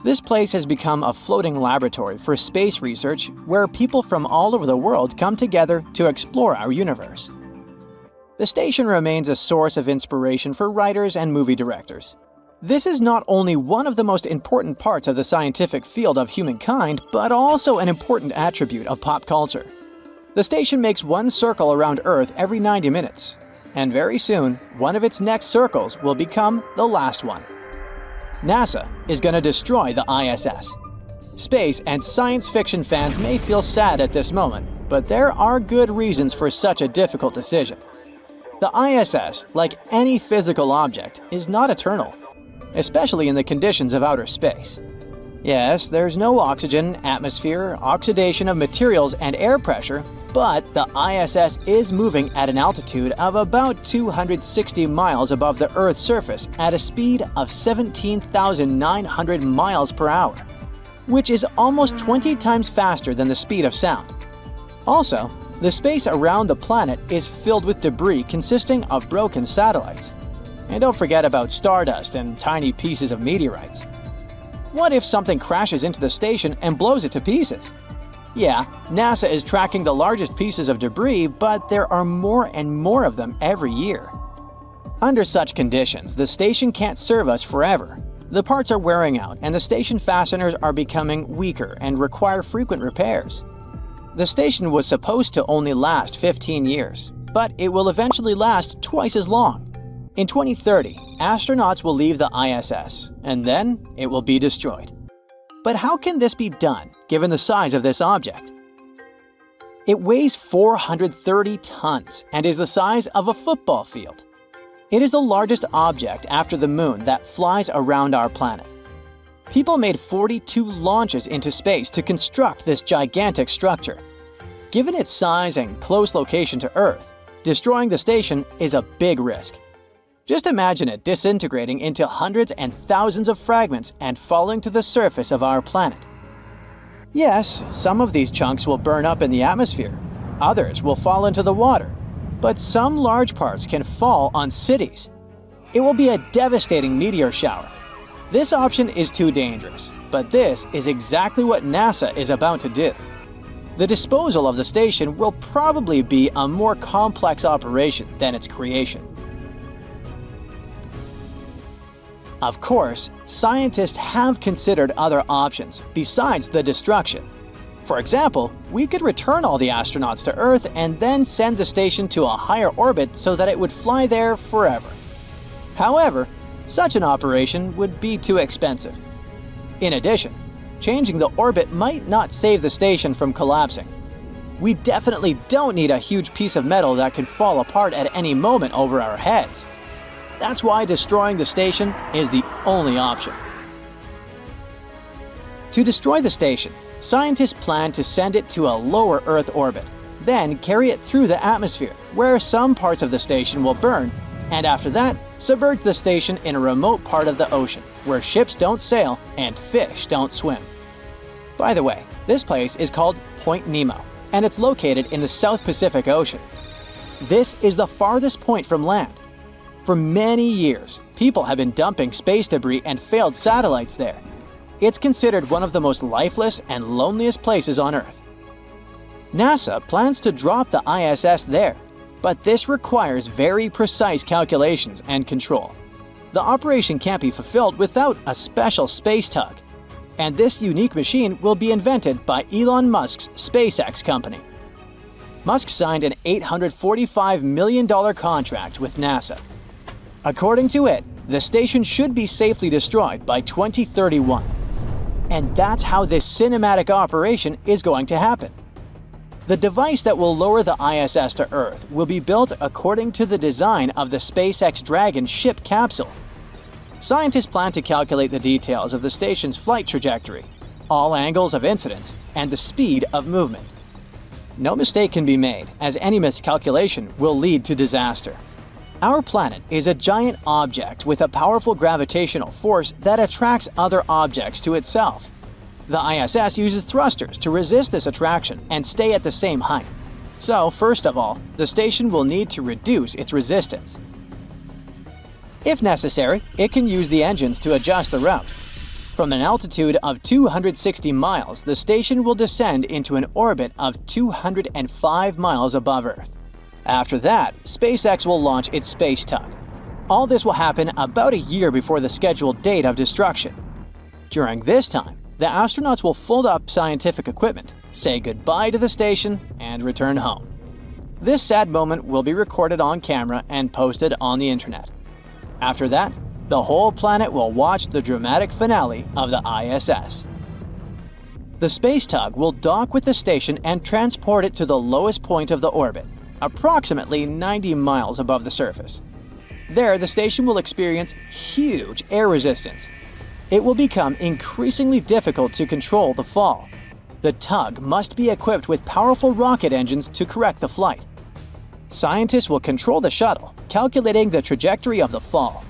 This place has become a floating laboratory for space research where people from all over the world come together to explore our universe. The station remains a source of inspiration for writers and movie directors. This is not only one of the most important parts of the scientific field of humankind, but also an important attribute of pop culture. The station makes one circle around Earth every 90 minutes, and very soon, one of its next circles will become the last one. NASA is going to destroy the ISS. Space and science fiction fans may feel sad at this moment, but there are good reasons for such a difficult decision. The ISS, like any physical object, is not eternal, especially in the conditions of outer space. Yes, there's no oxygen, atmosphere, oxidation of materials, and air pressure, but the ISS is moving at an altitude of about 260 miles above the Earth's surface at a speed of 17,900 miles per hour, which is almost 20 times faster than the speed of sound. Also, the space around the planet is filled with debris consisting of broken satellites. And don't forget about stardust and tiny pieces of meteorites. What if something crashes into the station and blows it to pieces? Yeah, NASA is tracking the largest pieces of debris, but there are more and more of them every year. Under such conditions, the station can't serve us forever. The parts are wearing out, and the station fasteners are becoming weaker and require frequent repairs. The station was supposed to only last 15 years, but it will eventually last twice as long. In 2030, astronauts will leave the ISS, and then it will be destroyed. But how can this be done, given the size of this object? It weighs 430 tons and is the size of a football field. It is the largest object after the Moon that flies around our planet. People made 42 launches into space to construct this gigantic structure. Given its size and close location to Earth, destroying the station is a big risk. Just imagine it disintegrating into hundreds and thousands of fragments and falling to the surface of our planet. Yes, some of these chunks will burn up in the atmosphere. Others will fall into the water. But some large parts can fall on cities. It will be a devastating meteor shower. This option is too dangerous, but this is exactly what NASA is about to do. The disposal of the station will probably be a more complex operation than its creation. Of course, scientists have considered other options besides the destruction. For example, we could return all the astronauts to Earth and then send the station to a higher orbit so that it would fly there forever. However, such an operation would be too expensive. In addition, changing the orbit might not save the station from collapsing. We definitely don't need a huge piece of metal that could fall apart at any moment over our heads. That's why destroying the station is the only option. To destroy the station, scientists plan to send it to a lower Earth orbit, then carry it through the atmosphere, where some parts of the station will burn, and after that, submerge the station in a remote part of the ocean, where ships don't sail and fish don't swim. By the way, this place is called Point Nemo, and it's located in the South Pacific Ocean. This is the farthest point from land. For many years, people have been dumping space debris and failed satellites there. It's considered one of the most lifeless and loneliest places on Earth. NASA plans to drop the ISS there, but this requires very precise calculations and control. The operation can't be fulfilled without a special space tug, and this unique machine will be invented by Elon Musk's SpaceX company. Musk signed an $845 million contract with NASA. According to it, the station should be safely destroyed by 2031. And that's how this cinematic operation is going to happen. The device that will lower the ISS to Earth will be built according to the design of the SpaceX Dragon ship capsule. Scientists plan to calculate the details of the station's flight trajectory, all angles of incidence, and the speed of movement. No mistake can be made, as any miscalculation will lead to disaster. Our planet is a giant object with a powerful gravitational force that attracts other objects to itself. The ISS uses thrusters to resist this attraction and stay at the same height. So, first of all, the station will need to reduce its resistance. If necessary, it can use the engines to adjust the route. From an altitude of 260 miles, the station will descend into an orbit of 205 miles above Earth. After that, SpaceX will launch its space tug. All this will happen about a year before the scheduled date of destruction. During this time, the astronauts will fold up scientific equipment, say goodbye to the station, and return home. This sad moment will be recorded on camera and posted on the internet. After that, the whole planet will watch the dramatic finale of the ISS. The space tug will dock with the station and transport it to the lowest point of the orbit, approximately 90 miles above the surface. There, the station will experience huge air resistance. It will become increasingly difficult to control the fall. The tug must be equipped with powerful rocket engines to correct the flight. Scientists will control the shuttle, calculating the trajectory of the fall.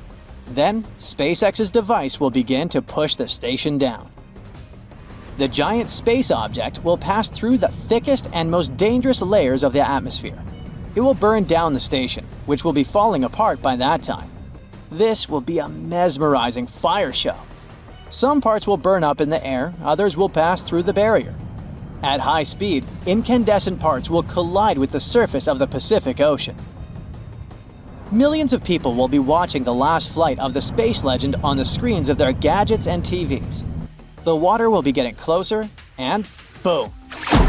Then, SpaceX's device will begin to push the station down. The giant space object will pass through the thickest and most dangerous layers of the atmosphere. It will burn down the station, which will be falling apart by that time. This will be a mesmerizing fire show. Some parts will burn up in the air, others will pass through the barrier. At high speed, incandescent parts will collide with the surface of the Pacific Ocean. Millions of people will be watching the last flight of the space legend on the screens of their gadgets and TVs. The water will be getting closer, and boom!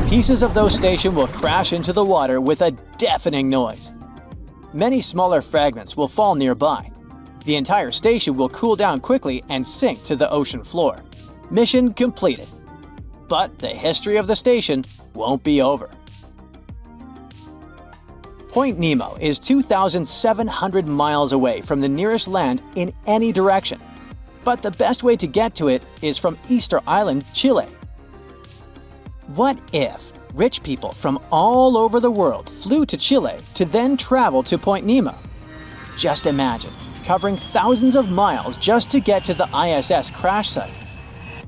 Pieces of those stations will crash into the water with a deafening noise. Many smaller fragments will fall nearby. The entire station will cool down quickly and sink to the ocean floor. Mission completed. But the history of the station won't be over. Point Nemo is 2,700 miles away from the nearest land in any direction. But the best way to get to it is from Easter Island, Chile. What if rich people from all over the world flew to Chile to then travel to Point Nemo? Just imagine covering thousands of miles just to get to the ISS crash site.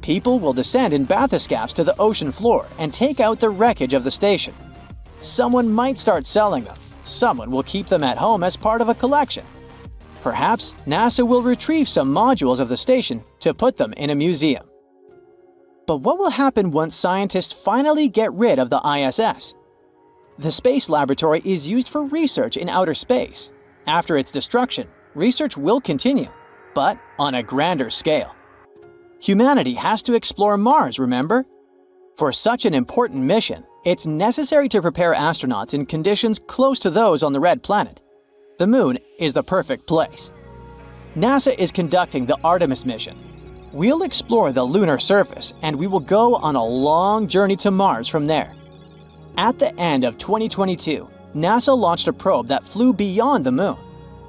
People will descend in bathyscaphs to the ocean floor and take out the wreckage of the station. Someone might start selling them. Someone will keep them at home as part of a collection. Perhaps NASA will retrieve some modules of the station to put them in a museum. But what will happen once scientists finally get rid of the ISS? The space laboratory is used for research in outer space. After its destruction, research will continue, but on a grander scale. Humanity has to explore Mars, remember? For such an important mission, it's necessary to prepare astronauts in conditions close to those on the Red Planet. The Moon is the perfect place. NASA is conducting the Artemis mission. We'll explore the lunar surface, and we will go on a long journey to Mars from there. At the end of 2022, NASA launched a probe that flew beyond the Moon.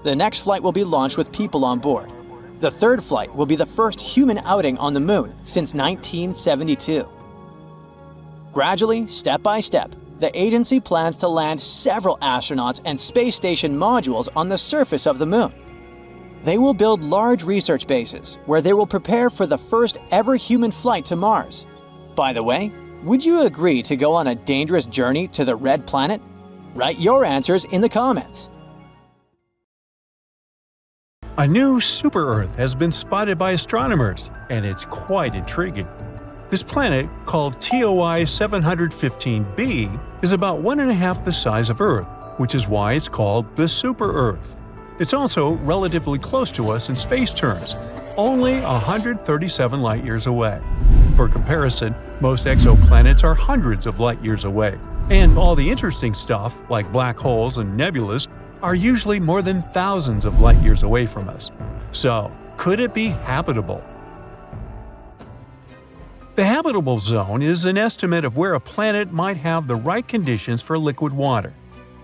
The next flight will be launched with people on board. The third flight will be the first human outing on the Moon since 1972. Gradually, step by step, the agency plans to land several astronauts and space station modules on the surface of the Moon. They will build large research bases where they will prepare for the first ever human flight to Mars. By the way, would you agree to go on a dangerous journey to the Red Planet? Write your answers in the comments. A new super-Earth has been spotted by astronomers, and it's quite intriguing. This planet, called TOI 715b, is about 1.5 the size of Earth, which is why it's called the super-Earth. It's also relatively close to us in space terms, only 137 light-years away. For comparison, most exoplanets are hundreds of light-years away. And all the interesting stuff, like black holes and nebulas, are usually more than thousands of light years away from us. So, could it be habitable? The habitable zone is an estimate of where a planet might have the right conditions for liquid water.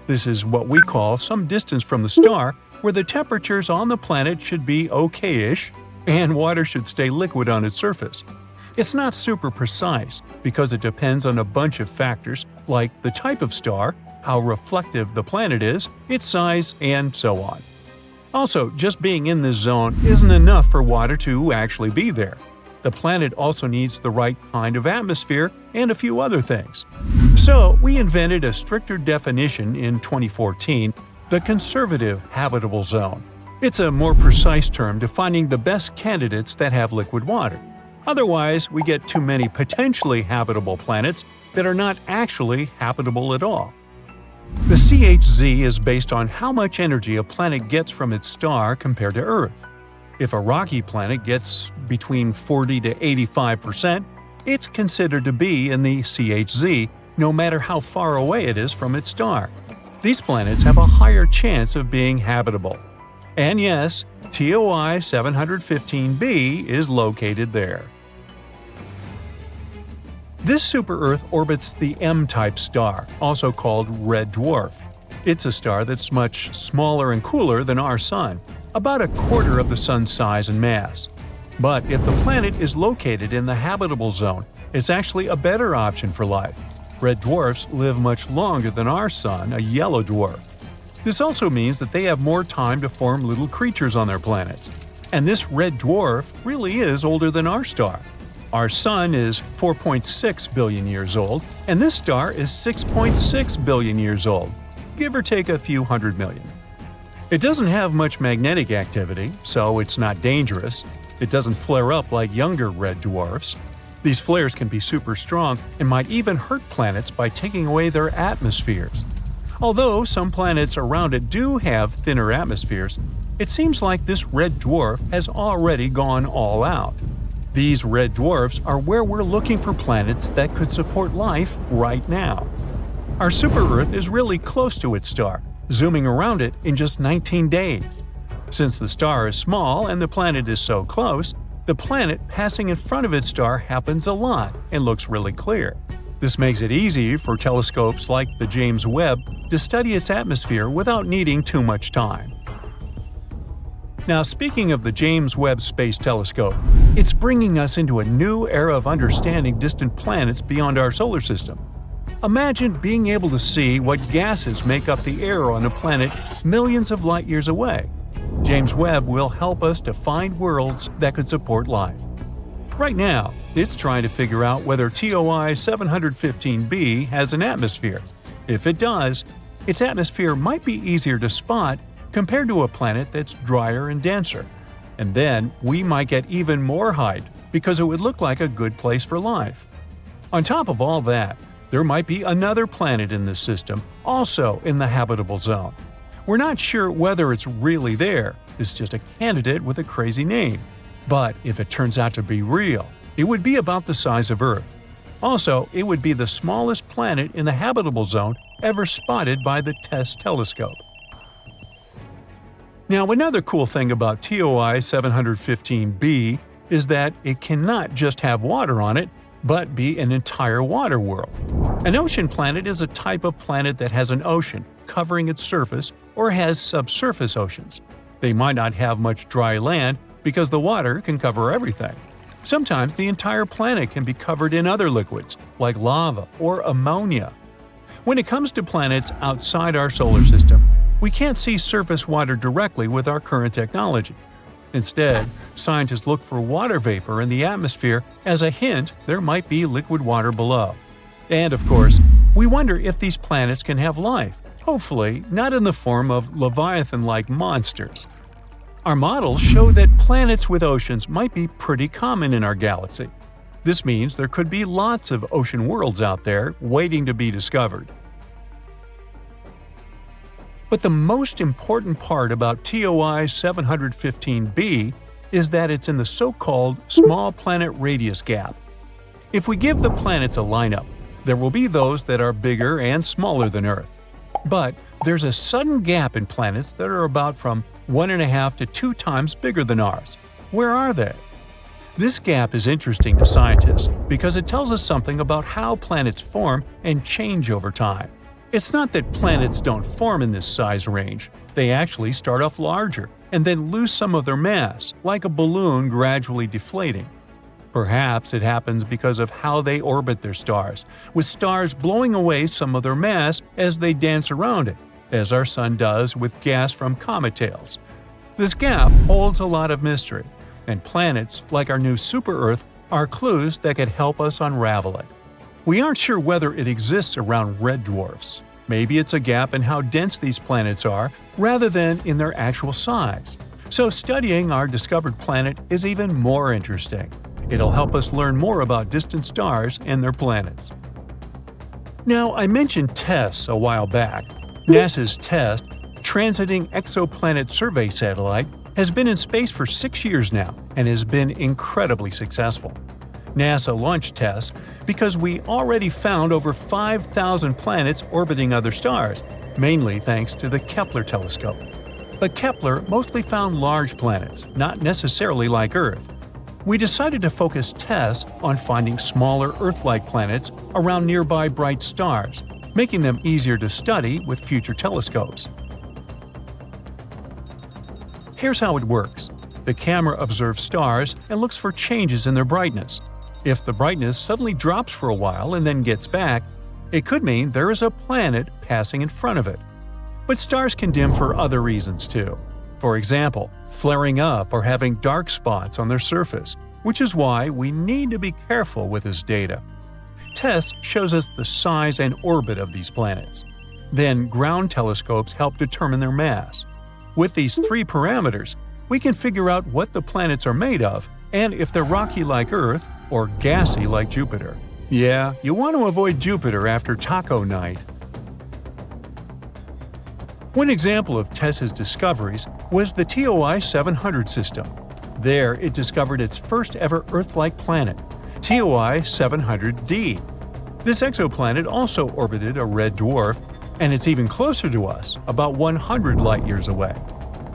This is what we call some distance from the star, where the temperatures on the planet should be okay-ish, and water should stay liquid on its surface. It's not super precise because it depends on a bunch of factors like the type of star, how reflective the planet is, its size, and so on. Also, just being in this zone isn't enough for water to actually be there. The planet also needs the right kind of atmosphere and a few other things. So, we invented a stricter definition in 2014, the conservative habitable zone. It's a more precise term defining the best candidates that have liquid water. Otherwise, we get too many potentially habitable planets that are not actually habitable at all. The CHZ is based on how much energy a planet gets from its star compared to Earth. If a rocky planet gets between 40 to 85%, it's considered to be in the CHZ, no matter how far away it is from its star. These planets have a higher chance of being habitable. And yes, TOI 715b is located there. This super-Earth orbits the M-type star, also called red dwarf. It's a star that's much smaller and cooler than our Sun, about a quarter of the Sun's size and mass. But if the planet is located in the habitable zone, it's actually a better option for life. Red dwarfs live much longer than our Sun, a yellow dwarf. This also means that they have more time to form little creatures on their planets. And this red dwarf really is older than our star. Our Sun is 4.6 billion years old, and this star is 6.6 billion years old, give or take a few hundred million. It doesn't have much magnetic activity, so it's not dangerous. It doesn't flare up like younger red dwarfs. These flares can be super strong and might even hurt planets by taking away their atmospheres. Although some planets around it do have thinner atmospheres, it seems like this red dwarf has already gone all out. These red dwarfs are where we're looking for planets that could support life right now. Our super-Earth is really close to its star, zooming around it in just 19 days. Since the star is small and the planet is so close, the planet passing in front of its star happens a lot and looks really clear. This makes it easy for telescopes like the James Webb to study its atmosphere without needing too much time. Now, speaking of the James Webb Space Telescope, it's bringing us into a new era of understanding distant planets beyond our solar system. Imagine being able to see what gases make up the air on a planet millions of light years away. James Webb will help us to find worlds that could support life. Right now, it's trying to figure out whether TOI 715b has an atmosphere. If it does, its atmosphere might be easier to spot compared to a planet that's drier and denser. And then we might get even more height because it would look like a good place for life. On top of all that, there might be another planet in this system, also in the habitable zone. We're not sure whether it's really there, it's just a candidate with a crazy name. But if it turns out to be real, it would be about the size of Earth. Also, it would be the smallest planet in the habitable zone ever spotted by the TESS telescope. Now, another cool thing about TOI 715b is that it cannot just have water on it, but be an entire water world. An ocean planet is a type of planet that has an ocean covering its surface or has subsurface oceans. They might not have much dry land because the water can cover everything. Sometimes the entire planet can be covered in other liquids, like lava or ammonia. When it comes to planets outside our solar system, we can't see surface water directly with our current technology. Instead, scientists look for water vapor in the atmosphere as a hint there might be liquid water below. And of course, we wonder if these planets can have life, hopefully not in the form of Leviathan-like monsters. Our models show that planets with oceans might be pretty common in our galaxy. This means there could be lots of ocean worlds out there waiting to be discovered. But the most important part about TOI 715b is that it's in the so-called small planet radius gap. If we give the planets a lineup, There will be those that are bigger and smaller than Earth. But there's a sudden gap in planets that are about from 1.5 to 2 times bigger than ours. Where are they? This gap is interesting to scientists because it tells us something about how planets form and change over time. It's not that planets don't form in this size range. They actually start off larger and then lose some of their mass, like a balloon gradually deflating. Perhaps it happens because of how they orbit their stars, with stars blowing away some of their mass as they dance around it, as our Sun does with gas from comet tails. This gap holds a lot of mystery, and planets, like our new super-Earth, are clues that could help us unravel it. We aren't sure whether it exists around red dwarfs. Maybe it's a gap in how dense these planets are, rather than in their actual size. So studying our discovered planet is even more interesting. It'll help us learn more about distant stars and their planets. Now, I mentioned TESS a while back. NASA's TESS, Transiting Exoplanet Survey Satellite, has been in space for 6 years now and has been incredibly successful. NASA launched TESS because we already found over 5,000 planets orbiting other stars, mainly thanks to the Kepler telescope. But Kepler mostly found large planets, not necessarily like Earth. We decided to focus TESS on finding smaller Earth-like planets around nearby bright stars, making them easier to study with future telescopes. Here's how it works. The camera observes stars and looks for changes in their brightness. If the brightness suddenly drops for a while and then gets back, it could mean there is a planet passing in front of it. But stars can dim for other reasons too. For example, flaring up or having dark spots on their surface, which is why we need to be careful with this data. TESS shows us the size and orbit of these planets. Then ground telescopes help determine their mass. With these 3 parameters, we can figure out what the planets are made of and if they're rocky like Earth or gassy like Jupiter. Yeah, you want to avoid Jupiter after taco night. One example of TESS's discoveries was the TOI 700 system. There, it discovered its first ever Earth-like planet, TOI 700d. This exoplanet also orbited a red dwarf, and it's even closer to us, about 100 light-years away.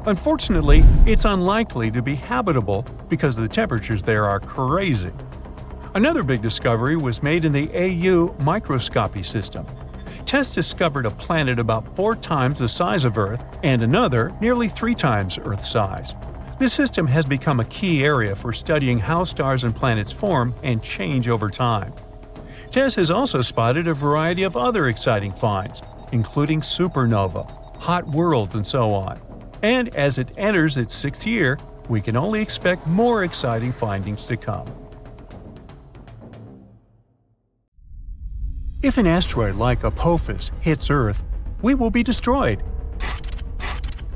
Unfortunately, it's unlikely to be habitable because the temperatures there are crazy. Another big discovery was made in the AU microscopy system. TESS discovered a planet about 4 times the size of Earth and another nearly 3 times Earth's size. This system has become a key area for studying how stars and planets form and change over time. TESS has also spotted a variety of other exciting finds, including supernova, hot worlds, and so on. And as it enters its 6th year, we can only expect more exciting findings to come. If an asteroid like Apophis hits Earth, we will be destroyed.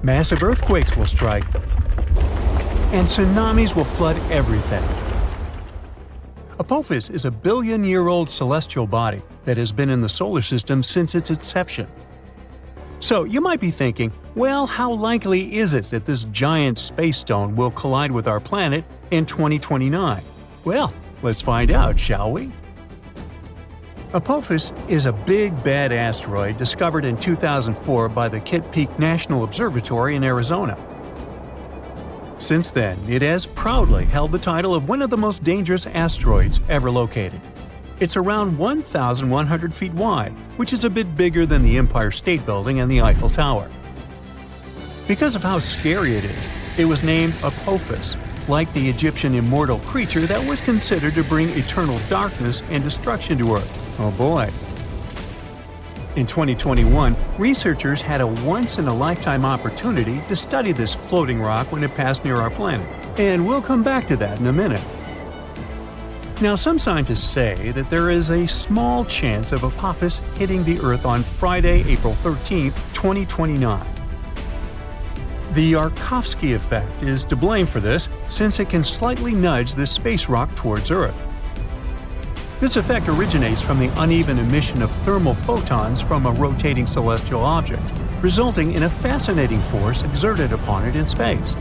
Massive earthquakes will strike, and tsunamis will flood everything. Apophis is a billion-year-old celestial body that has been in the solar system since its inception. So you might be thinking, well, how likely is it that this giant space stone will collide with our planet in 2029? Well, let's find out, shall we? Apophis is a big, bad asteroid discovered in 2004 by the Kitt Peak National Observatory in Arizona. Since then, it has proudly held the title of one of the most dangerous asteroids ever located. It's around 1,100 feet wide, which is a bit bigger than the Empire State Building and the Eiffel Tower. Because of how scary it is, it was named Apophis, like the Egyptian immortal creature that was considered to bring eternal darkness and destruction to Earth. Oh boy. In 2021, researchers had a once-in-a-lifetime opportunity to study this floating rock when it passed near our planet, and we'll come back to that in a minute. Now, some scientists say that there is a small chance of Apophis hitting the Earth on Friday, April 13, 2029. The Yarkovsky effect is to blame for this, since it can slightly nudge this space rock towards Earth. This effect originates from the uneven emission of thermal photons from a rotating celestial object, resulting in a fascinating force exerted upon it in space.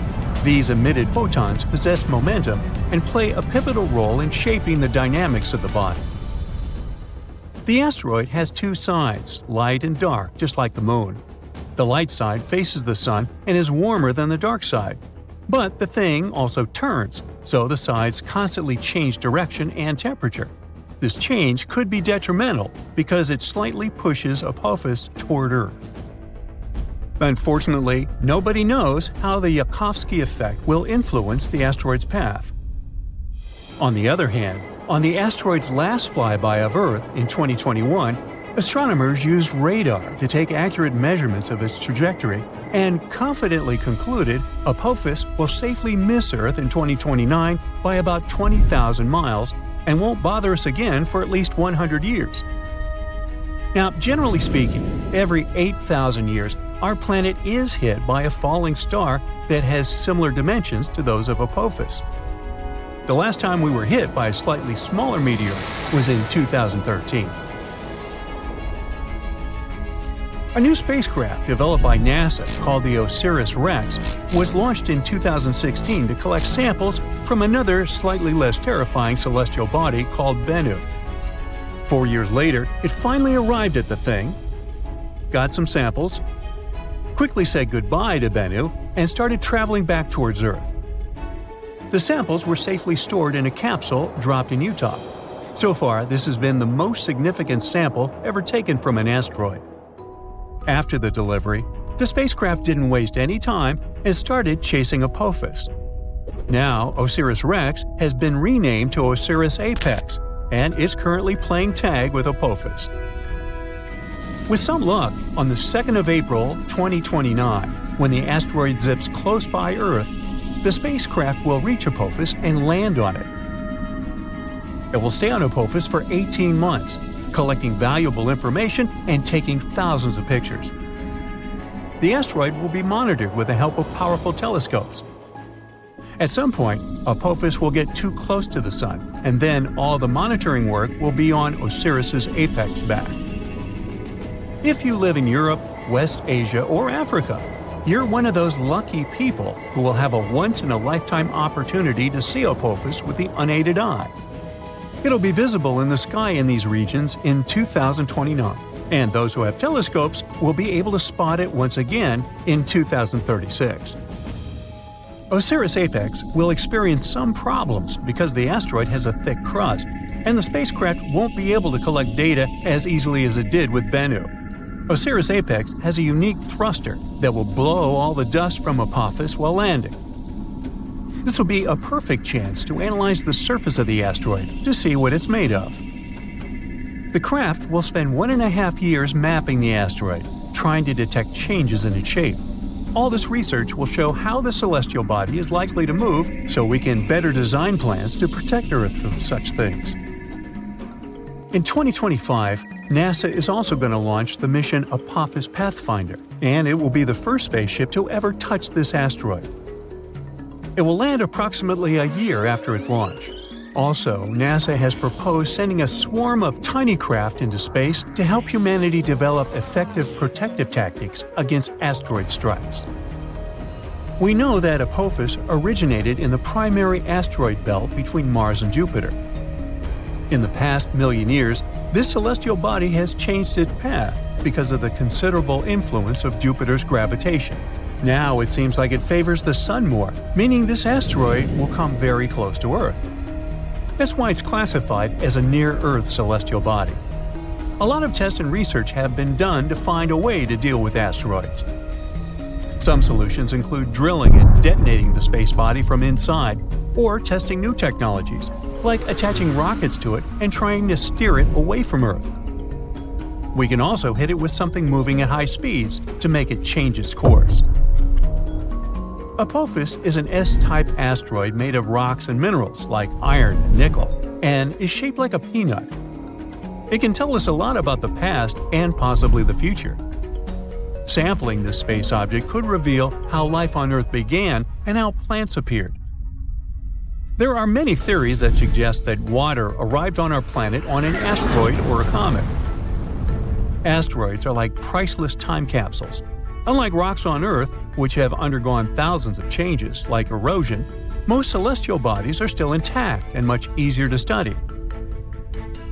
These emitted photons possess momentum and play a pivotal role in shaping the dynamics of the body. The asteroid has two sides, light and dark, just like the Moon. The light side faces the Sun and is warmer than the dark side. But the thing also turns, so the sides constantly change direction and temperature. This change could be detrimental because it slightly pushes Apophis toward Earth. Unfortunately, nobody knows how the Yarkovsky effect will influence the asteroid's path. On the other hand, on the asteroid's last flyby of Earth in 2021, astronomers used radar to take accurate measurements of its trajectory and confidently concluded Apophis will safely miss Earth in 2029 by about 20,000 miles and won't bother us again for at least 100 years. Now, generally speaking, every 8,000 years, our planet is hit by a falling star that has similar dimensions to those of Apophis. The last time we were hit by a slightly smaller meteor was in 2013. A new spacecraft developed by NASA called the OSIRIS-REx was launched in 2016 to collect samples from another slightly less terrifying celestial body called Bennu. 4 years later, it finally arrived at the thing, got some samples, quickly said goodbye to Bennu, and started traveling back towards Earth. The samples were safely stored in a capsule dropped in Utah. So far, this has been the most significant sample ever taken from an asteroid. After the delivery, the spacecraft didn't waste any time and started chasing Apophis. Now, OSIRIS-REx has been renamed to OSIRIS-APEX and is currently playing tag with Apophis. With some luck, on the 2nd of April 2029, when the asteroid zips close by Earth, the spacecraft will reach Apophis and land on it. It will stay on Apophis for 18 months, collecting valuable information and taking thousands of pictures. The asteroid will be monitored with the help of powerful telescopes. At some point, Apophis will get too close to the Sun, and then all the monitoring work will be on Osiris's apex back. If you live in Europe, West Asia, or Africa, you're one of those lucky people who will have a once-in-a-lifetime opportunity to see Apophis with the unaided eye. It'll be visible in the sky in these regions in 2029, and those who have telescopes will be able to spot it once again in 2036. OSIRIS-APEX will experience some problems because the asteroid has a thick crust, and the spacecraft won't be able to collect data as easily as it did with Bennu. OSIRIS-APEX has a unique thruster that will blow all the dust from Apophis while landing. This will be a perfect chance to analyze the surface of the asteroid to see what it's made of. The craft will spend 1.5 years mapping the asteroid, trying to detect changes in its shape. All this research will show how the celestial body is likely to move so we can better design plans to protect Earth from such things. In 2025, NASA is also going to launch the mission Apophis Pathfinder, and it will be the first spaceship to ever touch this asteroid. It will land approximately a year after its launch. Also, NASA has proposed sending a swarm of tiny craft into space to help humanity develop effective protective tactics against asteroid strikes. We know that Apophis originated in the primary asteroid belt between Mars and Jupiter. In the past million years, this celestial body has changed its path because of the considerable influence of Jupiter's gravitation. Now it seems like it favors the Sun more, meaning this asteroid will come very close to Earth. That's why it's classified as a near-Earth celestial body. A lot of tests and research have been done to find a way to deal with asteroids. Some solutions include drilling and detonating the space body from inside, or testing new technologies, like attaching rockets to it and trying to steer it away from Earth. We can also hit it with something moving at high speeds to make it change its course. Apophis is an S-type asteroid made of rocks and minerals like iron and nickel, and is shaped like a peanut. It can tell us a lot about the past and possibly the future. Sampling this space object could reveal how life on Earth began and how plants appeared. There are many theories that suggest that water arrived on our planet on an asteroid or a comet. Asteroids are like priceless time capsules. Unlike rocks on Earth, which have undergone thousands of changes, like erosion, most celestial bodies are still intact and much easier to study.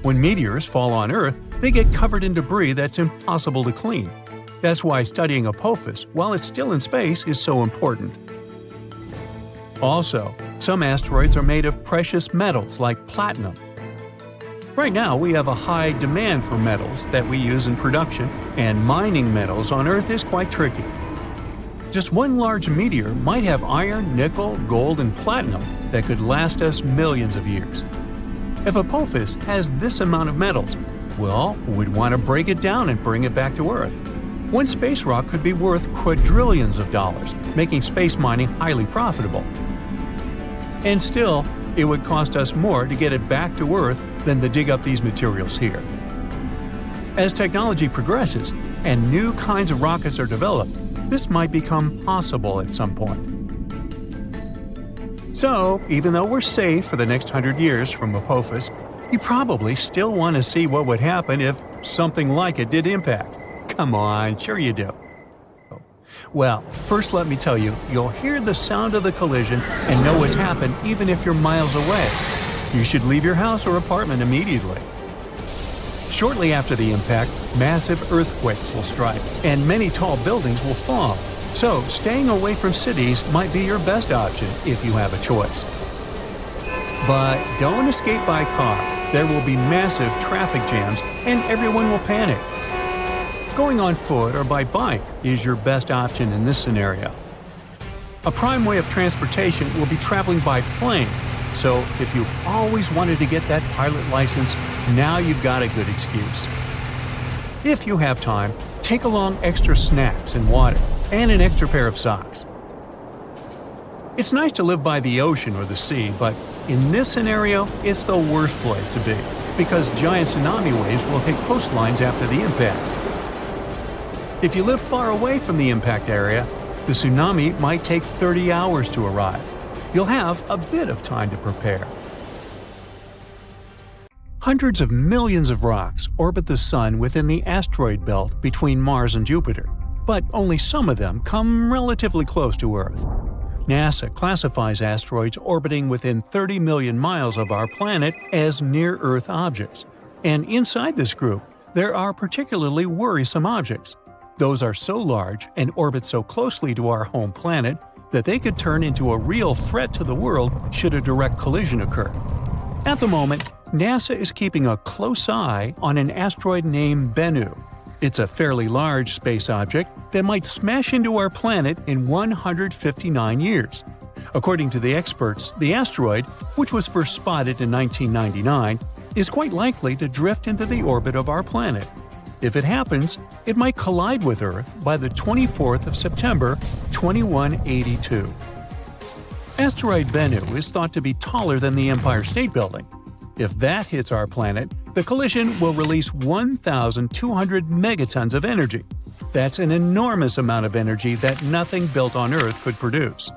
When meteors fall on Earth, they get covered in debris that's impossible to clean. That's why studying Apophis while it's still in space is so important. Also, some asteroids are made of precious metals like platinum. Right now, we have a high demand for metals that we use in production, and mining metals on Earth is quite tricky. Just one large meteor might have iron, nickel, gold, and platinum that could last us millions of years. If Apophis has this amount of metals, well, we'd want to break it down and bring it back to Earth. One space rock could be worth quadrillions of dollars, making space mining highly profitable. And still, it would cost us more to get it back to Earth than to dig up these materials here. As technology progresses and new kinds of rockets are developed, this might become possible at some point. So, even though we're safe for the next 100 years from Apophis, you probably still want to see what would happen if something like it did impact. Come on, sure you do. Well, first let me tell you, you'll hear the sound of the collision and know what's happened even if you're miles away. You should leave your house or apartment immediately. Shortly after the impact, massive earthquakes will strike, and many tall buildings will fall. So, staying away from cities might be your best option if you have a choice. But don't escape by car. There will be massive traffic jams, and everyone will panic. Going on foot or by bike is your best option in this scenario. A prime way of transportation will be traveling by plane, so if you've always wanted to get that pilot license, now you've got a good excuse. If you have time, take along extra snacks and water, and an extra pair of socks. It's nice to live by the ocean or the sea, but in this scenario, it's the worst place to be, because giant tsunami waves will hit coastlines after the impact. If you live far away from the impact area, the tsunami might take 30 hours to arrive. You'll have a bit of time to prepare. Hundreds of millions of rocks orbit the Sun within the asteroid belt between Mars and Jupiter, but only some of them come relatively close to Earth. NASA classifies asteroids orbiting within 30 million miles of our planet as near-Earth objects, and inside this group, there are particularly worrisome objects. Those are so large and orbit so closely to our home planet that they could turn into a real threat to the world should a direct collision occur. At the moment, NASA is keeping a close eye on an asteroid named Bennu. It's a fairly large space object that might smash into our planet in 159 years. According to the experts, the asteroid, which was first spotted in 1999, is quite likely to drift into the orbit of our planet. If it happens, it might collide with Earth by the 24th of September, 2182. Asteroid Bennu is thought to be taller than the Empire State Building. If that hits our planet, the collision will release 1,200 megatons of energy. That's an enormous amount of energy that nothing built on Earth could produce.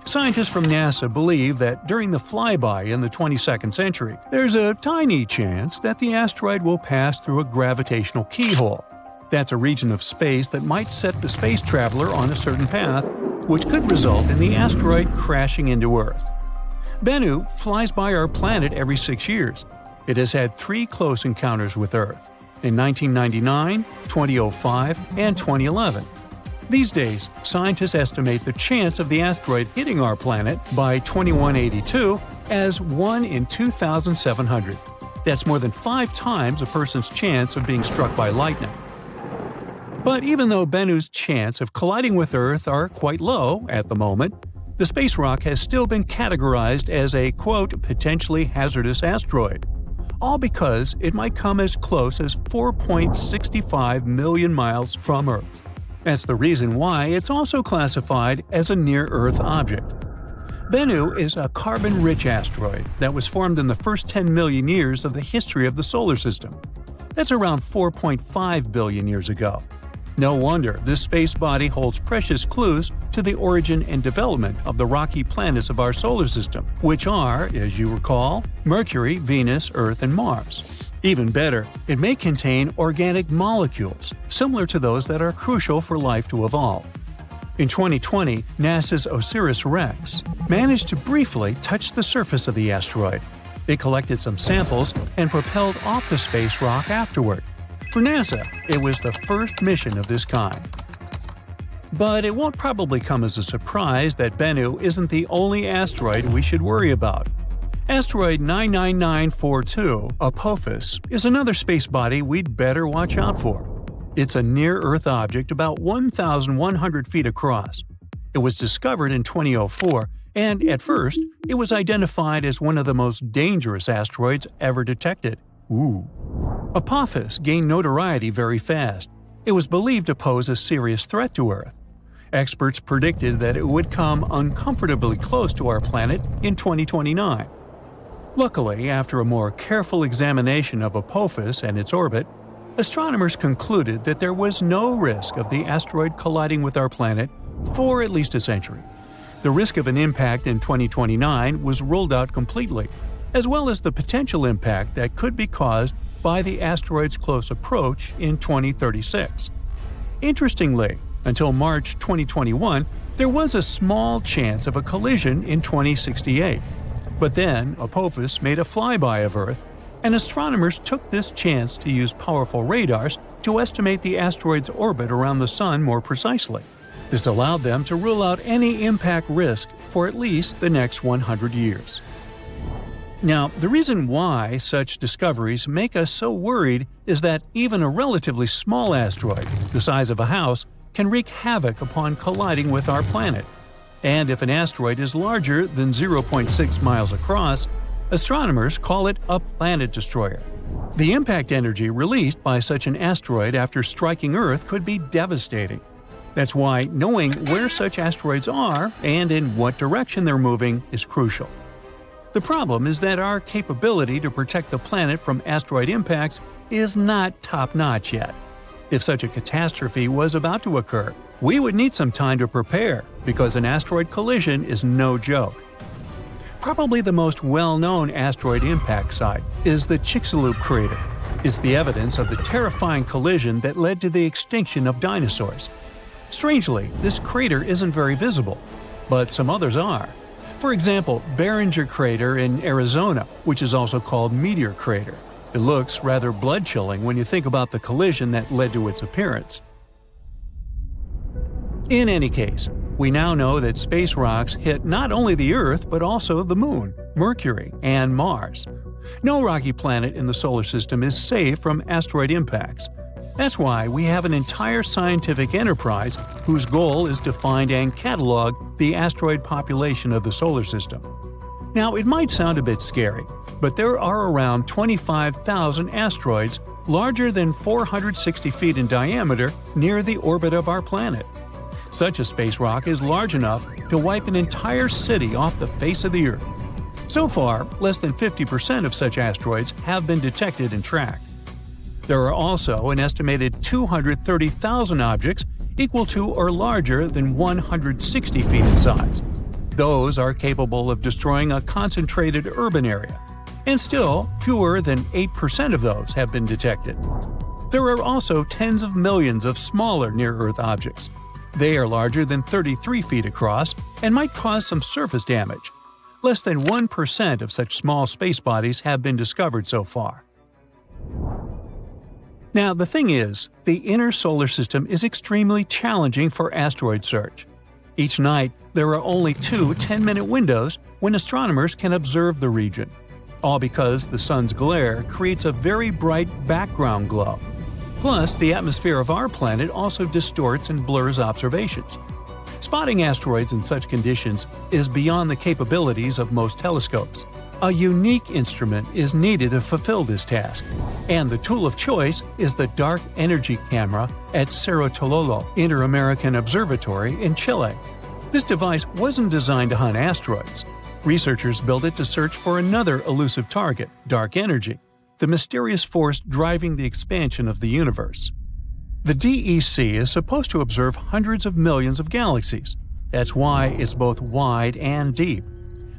Scientists from NASA believe that during the flyby in the 22nd century, there's a tiny chance that the asteroid will pass through a gravitational keyhole. That's a region of space that might set the space traveler on a certain path, which could result in the asteroid crashing into Earth. Bennu flies by our planet every 6 years. It has had 3 close encounters with Earth, in 1999, 2005, and 2011. These days, scientists estimate the chance of the asteroid hitting our planet by 2182 as 1 in 2,700. That's more than 5 times a person's chance of being struck by lightning. But even though Bennu's chance of colliding with Earth are quite low at the moment, the space rock has still been categorized as a, quote, potentially hazardous asteroid, all because it might come as close as 4.65 million miles from Earth. That's the reason why it's also classified as a near-Earth object. Bennu is a carbon-rich asteroid that was formed in the first 10 million years of the history of the solar system. That's around 4.5 billion years ago. No wonder this space body holds precious clues to the origin and development of the rocky planets of our solar system, which are, as you recall, Mercury, Venus, Earth, and Mars. Even better, it may contain organic molecules, similar to those that are crucial for life to evolve. In 2020, NASA's OSIRIS-REx managed to briefly touch the surface of the asteroid. It collected some samples and propelled off the space rock afterward, For NASA, it was the first mission of this kind. But it won't probably come as a surprise that Bennu isn't the only asteroid we should worry about. Asteroid 99942, Apophis, is another space body we'd better watch out for. It's a near-Earth object about 1,100 feet across. It was discovered in 2004, and at first, it was identified as one of the most dangerous asteroids ever detected. Apophis gained notoriety very fast. It was believed to pose a serious threat to Earth. Experts predicted that it would come uncomfortably close to our planet in 2029. Luckily, after a more careful examination of Apophis and its orbit, astronomers concluded that there was no risk of the asteroid colliding with our planet for at least a century. The risk of an impact in 2029 was ruled out completely, as well as the potential impact that could be caused by the asteroid's close approach in 2036. Interestingly, until March 2021, there was a small chance of a collision in 2068. But then, Apophis made a flyby of Earth, and astronomers took this chance to use powerful radars to estimate the asteroid's orbit around the Sun more precisely. This allowed them to rule out any impact risk for at least the next 100 years. Now, the reason why such discoveries make us so worried is that even a relatively small asteroid, the size of a house, can wreak havoc upon colliding with our planet. And if an asteroid is larger than 0.6 miles across, astronomers call it a planet destroyer. The impact energy released by such an asteroid after striking Earth could be devastating. That's why knowing where such asteroids are and in what direction they're moving is crucial. The problem is that our capability to protect the planet from asteroid impacts is not top-notch yet. If such a catastrophe was about to occur, we would need some time to prepare, because an asteroid collision is no joke. Probably the most well-known asteroid impact site is the Chicxulub crater. It's the evidence of the terrifying collision that led to the extinction of dinosaurs. Strangely, this crater isn't very visible, but some others are. For example, Barringer Crater in Arizona, which is also called Meteor Crater. It looks rather blood-chilling when you think about the collision that led to its appearance. In any case, we now know that space rocks hit not only the Earth but also the Moon, Mercury, and Mars. No rocky planet in the solar system is safe from asteroid impacts. That's why we have an entire scientific enterprise whose goal is to find and catalog the asteroid population of the solar system. Now, it might sound a bit scary, but there are around 25,000 asteroids larger than 460 feet in diameter near the orbit of our planet. Such a space rock is large enough to wipe an entire city off the face of the Earth. So far, less than 50% of such asteroids have been detected and tracked. There are also an estimated 230,000 objects equal to or larger than 160 feet in size. Those are capable of destroying a concentrated urban area, and still fewer than 8% of those have been detected. There are also tens of millions of smaller near-Earth objects. They are larger than 33 feet across and might cause some surface damage. Less than 1% of such small space bodies have been discovered so far. Now, the thing is, the inner solar system is extremely challenging for asteroid search. Each night, there are only 2 10-minute windows when astronomers can observe the region, all because the sun's glare creates a very bright background glow. Plus, the atmosphere of our planet also distorts and blurs observations. Spotting asteroids in such conditions is beyond the capabilities of most telescopes. A unique instrument is needed to fulfill this task, and the tool of choice is the Dark Energy Camera at Cerro Tololo Inter-American Observatory in Chile. This device wasn't designed to hunt asteroids. Researchers built it to search for another elusive target, dark energy, the mysterious force driving the expansion of the universe. The DEC is supposed to observe hundreds of millions of galaxies. That's why it's both wide and deep.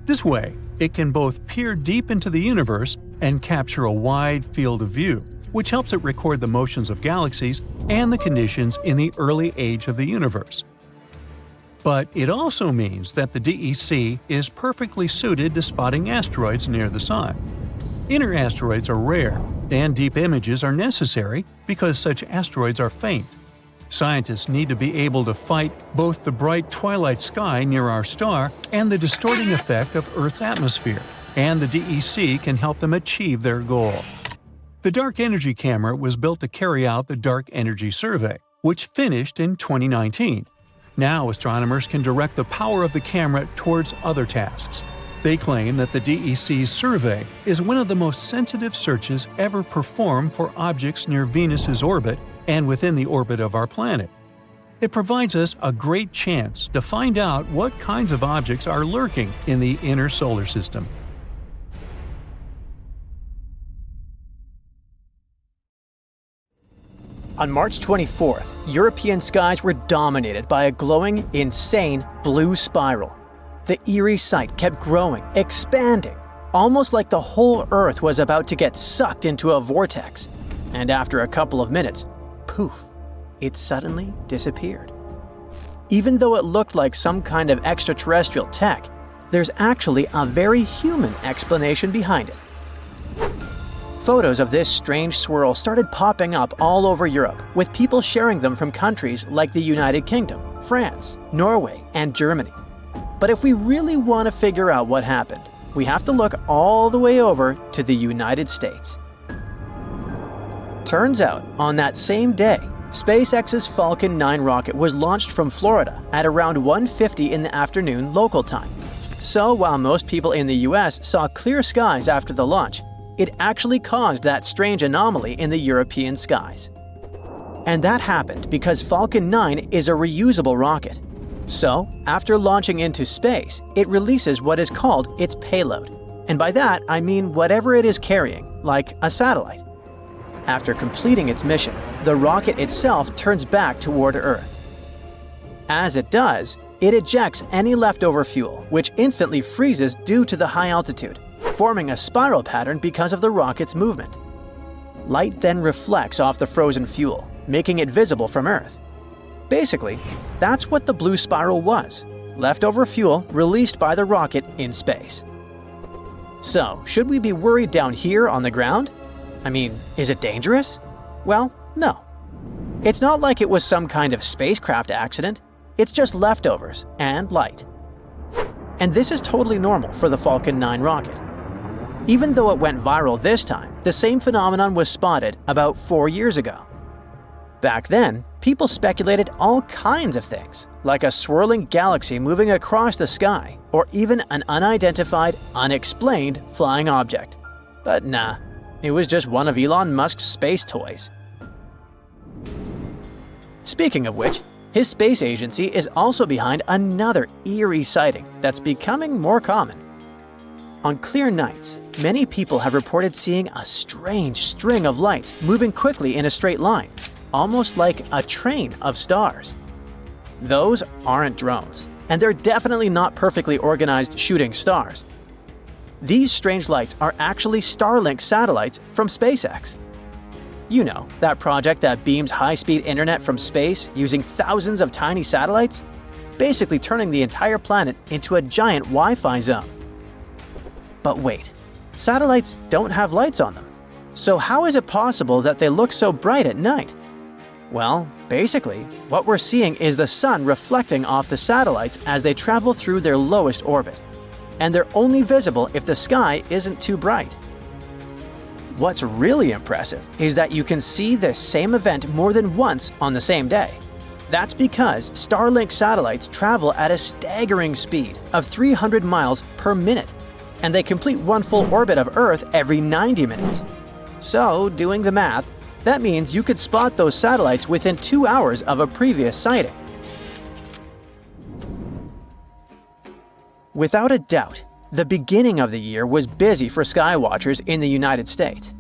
This way, it can both peer deep into the universe and capture a wide field of view, which helps it record the motions of galaxies and the conditions in the early age of the universe. But it also means that the DEC is perfectly suited to spotting asteroids near the Sun. Inner asteroids are rare, and deep images are necessary because such asteroids are faint. Scientists need to be able to fight both the bright twilight sky near our star and the distorting effect of Earth's atmosphere, and the DEC can help them achieve their goal. The Dark Energy Camera was built to carry out the Dark Energy Survey, which finished in 2019. Now astronomers can direct the power of the camera towards other tasks. They claim that the DEC's survey is one of the most sensitive searches ever performed for objects near Venus's orbit and within the orbit of our planet. It provides us a great chance to find out what kinds of objects are lurking in the inner solar system. On March 24th, European skies were dominated by a glowing, insane blue spiral. The eerie sight kept growing, expanding, almost like the whole Earth was about to get sucked into a vortex. And after a couple of minutes, poof, it suddenly disappeared. Even though it looked like some kind of extraterrestrial tech, there's actually a very human explanation behind it. Photos of this strange swirl started popping up all over Europe, with people sharing them from countries like the United Kingdom, France, Norway, and Germany. But if we really want to figure out what happened, we have to look all the way over to the United States. Turns out, on that same day, SpaceX's Falcon 9 rocket was launched from Florida at around 1:50 in the afternoon local time. So while most people in the US saw clear skies after the launch, it actually caused that strange anomaly in the European skies. And that happened because Falcon 9 is a reusable rocket. So, after launching into space, it releases what is called its payload. And by that, I mean whatever it is carrying, like a satellite. After completing its mission, the rocket itself turns back toward Earth. As it does, it ejects any leftover fuel, which instantly freezes due to the high altitude, forming a spiral pattern because of the rocket's movement. Light then reflects off the frozen fuel, making it visible from Earth. Basically, that's what the blue spiral was, leftover fuel released by the rocket in space. So, should we be worried down here on the ground? I mean, is it dangerous? Well, no. It's not like it was some kind of spacecraft accident, it's just leftovers and light. And this is totally normal for the Falcon 9 rocket. Even though it went viral this time, the same phenomenon was spotted about 4 years ago. Back then, people speculated all kinds of things, like a swirling galaxy moving across the sky, or even an unidentified, unexplained flying object. But nah, it was just one of Elon Musk's space toys. Speaking of which, his space agency is also behind another eerie sighting that's becoming more common. On clear nights, many people have reported seeing a strange string of lights moving quickly in a straight line, almost like a train of stars. Those aren't drones, and they're definitely not perfectly organized shooting stars. These strange lights are actually Starlink satellites from SpaceX. You know, that project that beams high-speed internet from space using thousands of tiny satellites, basically turning the entire planet into a giant Wi-Fi zone. But wait, satellites don't have lights on them. So how is it possible that they look so bright at night? Well, basically, what we're seeing is the sun reflecting off the satellites as they travel through their lowest orbit. And they're only visible if the sky isn't too bright. What's really impressive is that you can see this same event more than once on the same day. That's because Starlink satellites travel at a staggering speed of 300 miles per minute, and they complete one full orbit of Earth every 90 minutes. So, doing the math, that means you could spot those satellites within 2 hours of a previous sighting. Without a doubt, the beginning of the year was busy for skywatchers in the United States.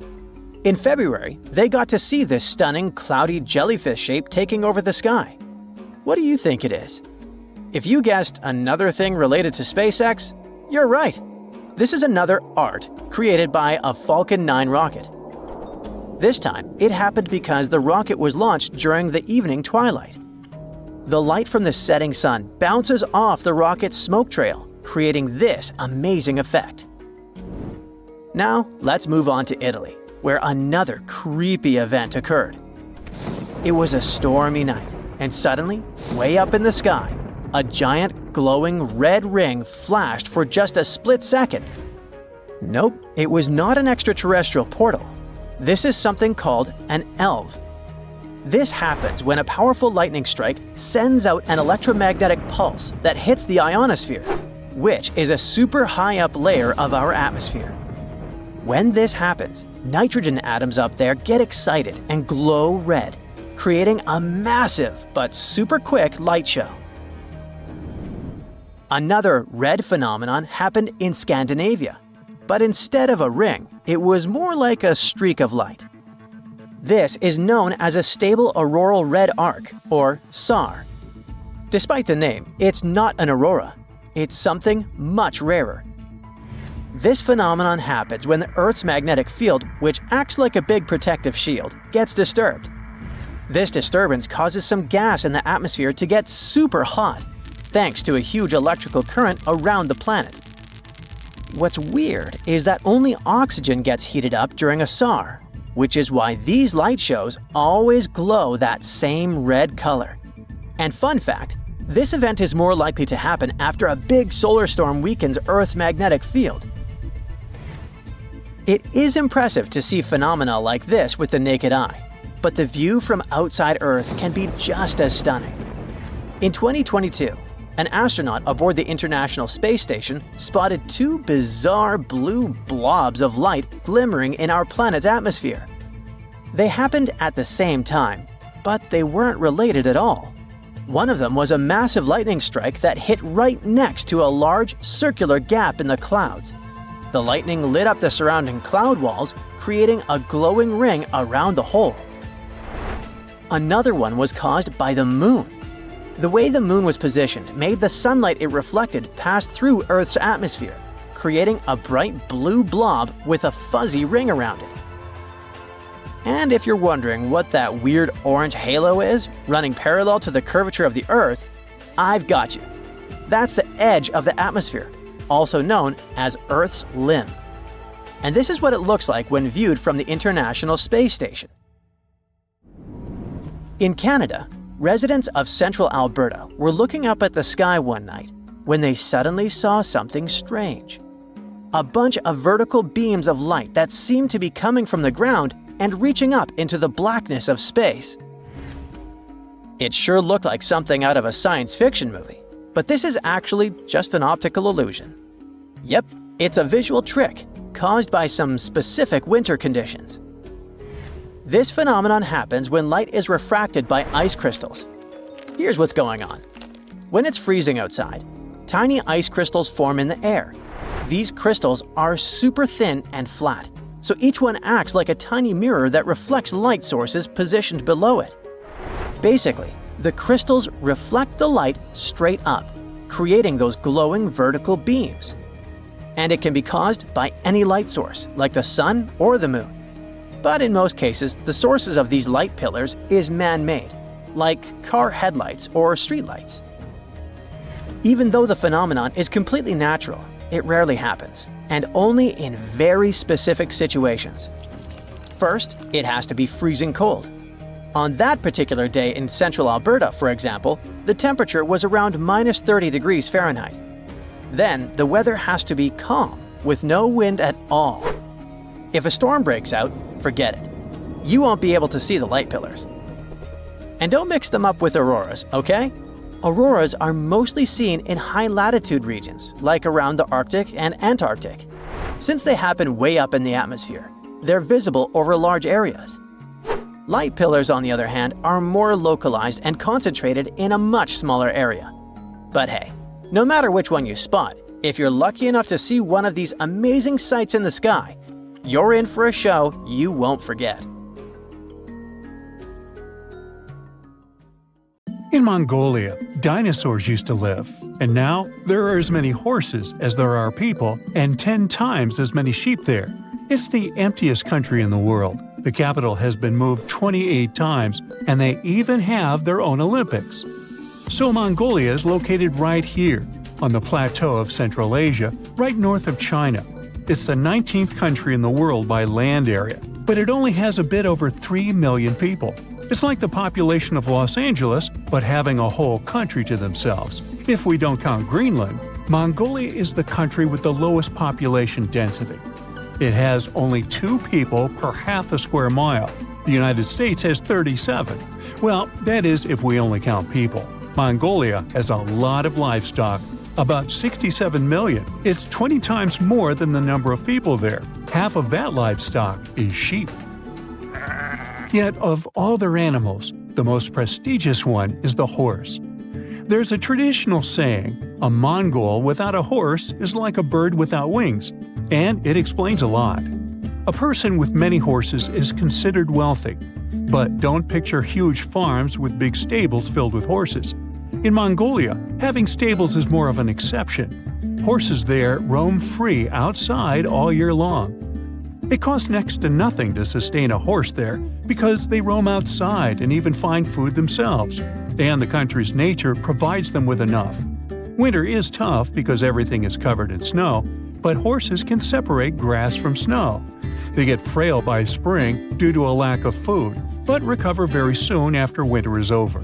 In February, they got to see this stunning, cloudy jellyfish shape taking over the sky. What do you think it is? If you guessed another thing related to SpaceX, you're right. This is another art created by a Falcon 9 rocket. This time, it happened because the rocket was launched during the evening twilight. The light from the setting sun bounces off the rocket's smoke trail, creating this amazing effect. Now, let's move on to Italy, where another creepy event occurred. It was a stormy night, and suddenly, way up in the sky, a giant glowing red ring flashed for just a split second. Nope, it was not an extraterrestrial portal. This is something called an ELV. This happens when a powerful lightning strike sends out an electromagnetic pulse that hits the ionosphere, which is a super high up layer of our atmosphere. When this happens, nitrogen atoms up there get excited and glow red, creating a massive but super quick light show. Another red phenomenon happened in Scandinavia, but instead of a ring, it was more like a streak of light. This is known as a stable auroral red arc, or SAR. Despite the name, it's not an aurora. It's something much rarer. This phenomenon happens when the Earth's magnetic field, which acts like a big protective shield, gets disturbed. This disturbance causes some gas in the atmosphere to get super hot, thanks to a huge electrical current around the planet. What's weird is that only oxygen gets heated up during a SAR, which is why these light shows always glow that same red color. And fun fact, this event is more likely to happen after a big solar storm weakens Earth's magnetic field. It is impressive to see phenomena like this with the naked eye, but the view from outside Earth can be just as stunning. In 2022, an astronaut aboard the International Space Station spotted two bizarre blue blobs of light glimmering in our planet's atmosphere. They happened at the same time, but they weren't related at all. One of them was a massive lightning strike that hit right next to a large circular gap in the clouds. The lightning lit up the surrounding cloud walls, creating a glowing ring around the hole. Another one was caused by the moon. The way the moon was positioned made the sunlight it reflected pass through Earth's atmosphere, creating a bright blue blob with a fuzzy ring around it. And if you're wondering what that weird orange halo is, running parallel to the curvature of the Earth, I've got you. That's the edge of the atmosphere, also known as Earth's limb. And this is what it looks like when viewed from the International Space Station. In Canada, residents of central Alberta were looking up at the sky one night when they suddenly saw something strange. A bunch of vertical beams of light that seemed to be coming from the ground and reaching up into the blackness of space. It sure looked like something out of a science fiction movie, but this is actually just an optical illusion. Yep, it's a visual trick caused by some specific winter conditions. This phenomenon happens when light is refracted by ice crystals. Here's what's going on. When it's freezing outside, tiny ice crystals form in the air. These crystals are super thin and flat, so each one acts like a tiny mirror that reflects light sources positioned below it. Basically, the crystals reflect the light straight up, creating those glowing vertical beams. And it can be caused by any light source, like the sun or the moon. But in most cases, the sources of these light pillars is man-made, like car headlights or streetlights. Even though the phenomenon is completely natural, it rarely happens, and only in very specific situations. First, it has to be freezing cold. On that particular day in central Alberta, for example, the temperature was around minus 30 degrees Fahrenheit. Then, the weather has to be calm, with no wind at all. If a storm breaks out, forget it. You won't be able to see the light pillars. And don't mix them up with auroras, okay? Auroras are mostly seen in high-latitude regions, like around the Arctic and Antarctic. Since they happen way up in the atmosphere, they're visible over large areas. Light pillars, on the other hand, are more localized and concentrated in a much smaller area. But hey, no matter which one you spot, if you're lucky enough to see one of these amazing sights in the sky, you're in for a show you won't forget. In Mongolia, dinosaurs used to live, and now there are as many horses as there are people and 10 times as many sheep there. It's the emptiest country in the world. The capital has been moved 28 times, and they even have their own Olympics. So Mongolia is located right here, on the plateau of Central Asia, right north of China. It's the 19th country in the world by land area, but it only has a bit over 3 million people. It's like the population of Los Angeles, but having a whole country to themselves. If we don't count Greenland, Mongolia is the country with the lowest population density. It has only 2 people per half a square mile. The United States has 37. Well, that is if we only count people. Mongolia has a lot of livestock, about 67 million. It's 20 times more than the number of people there. Half of that livestock is sheep. Yet of all their animals, the most prestigious one is the horse. There's a traditional saying, a Mongol without a horse is like a bird without wings, and it explains a lot. A person with many horses is considered wealthy, but don't picture huge farms with big stables filled with horses. In Mongolia, having stables is more of an exception. Horses there roam free outside all year long. It costs next to nothing to sustain a horse there because they roam outside and even find food themselves, and the country's nature provides them with enough. Winter is tough because everything is covered in snow, but horses can separate grass from snow. They get frail by spring due to a lack of food, but recover very soon after winter is over.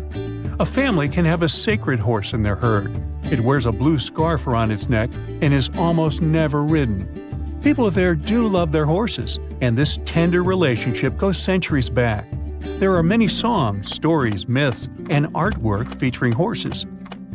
A family can have a sacred horse in their herd. It wears a blue scarf around its neck and is almost never ridden. People there do love their horses, and this tender relationship goes centuries back. There are many songs, stories, myths, and artwork featuring horses.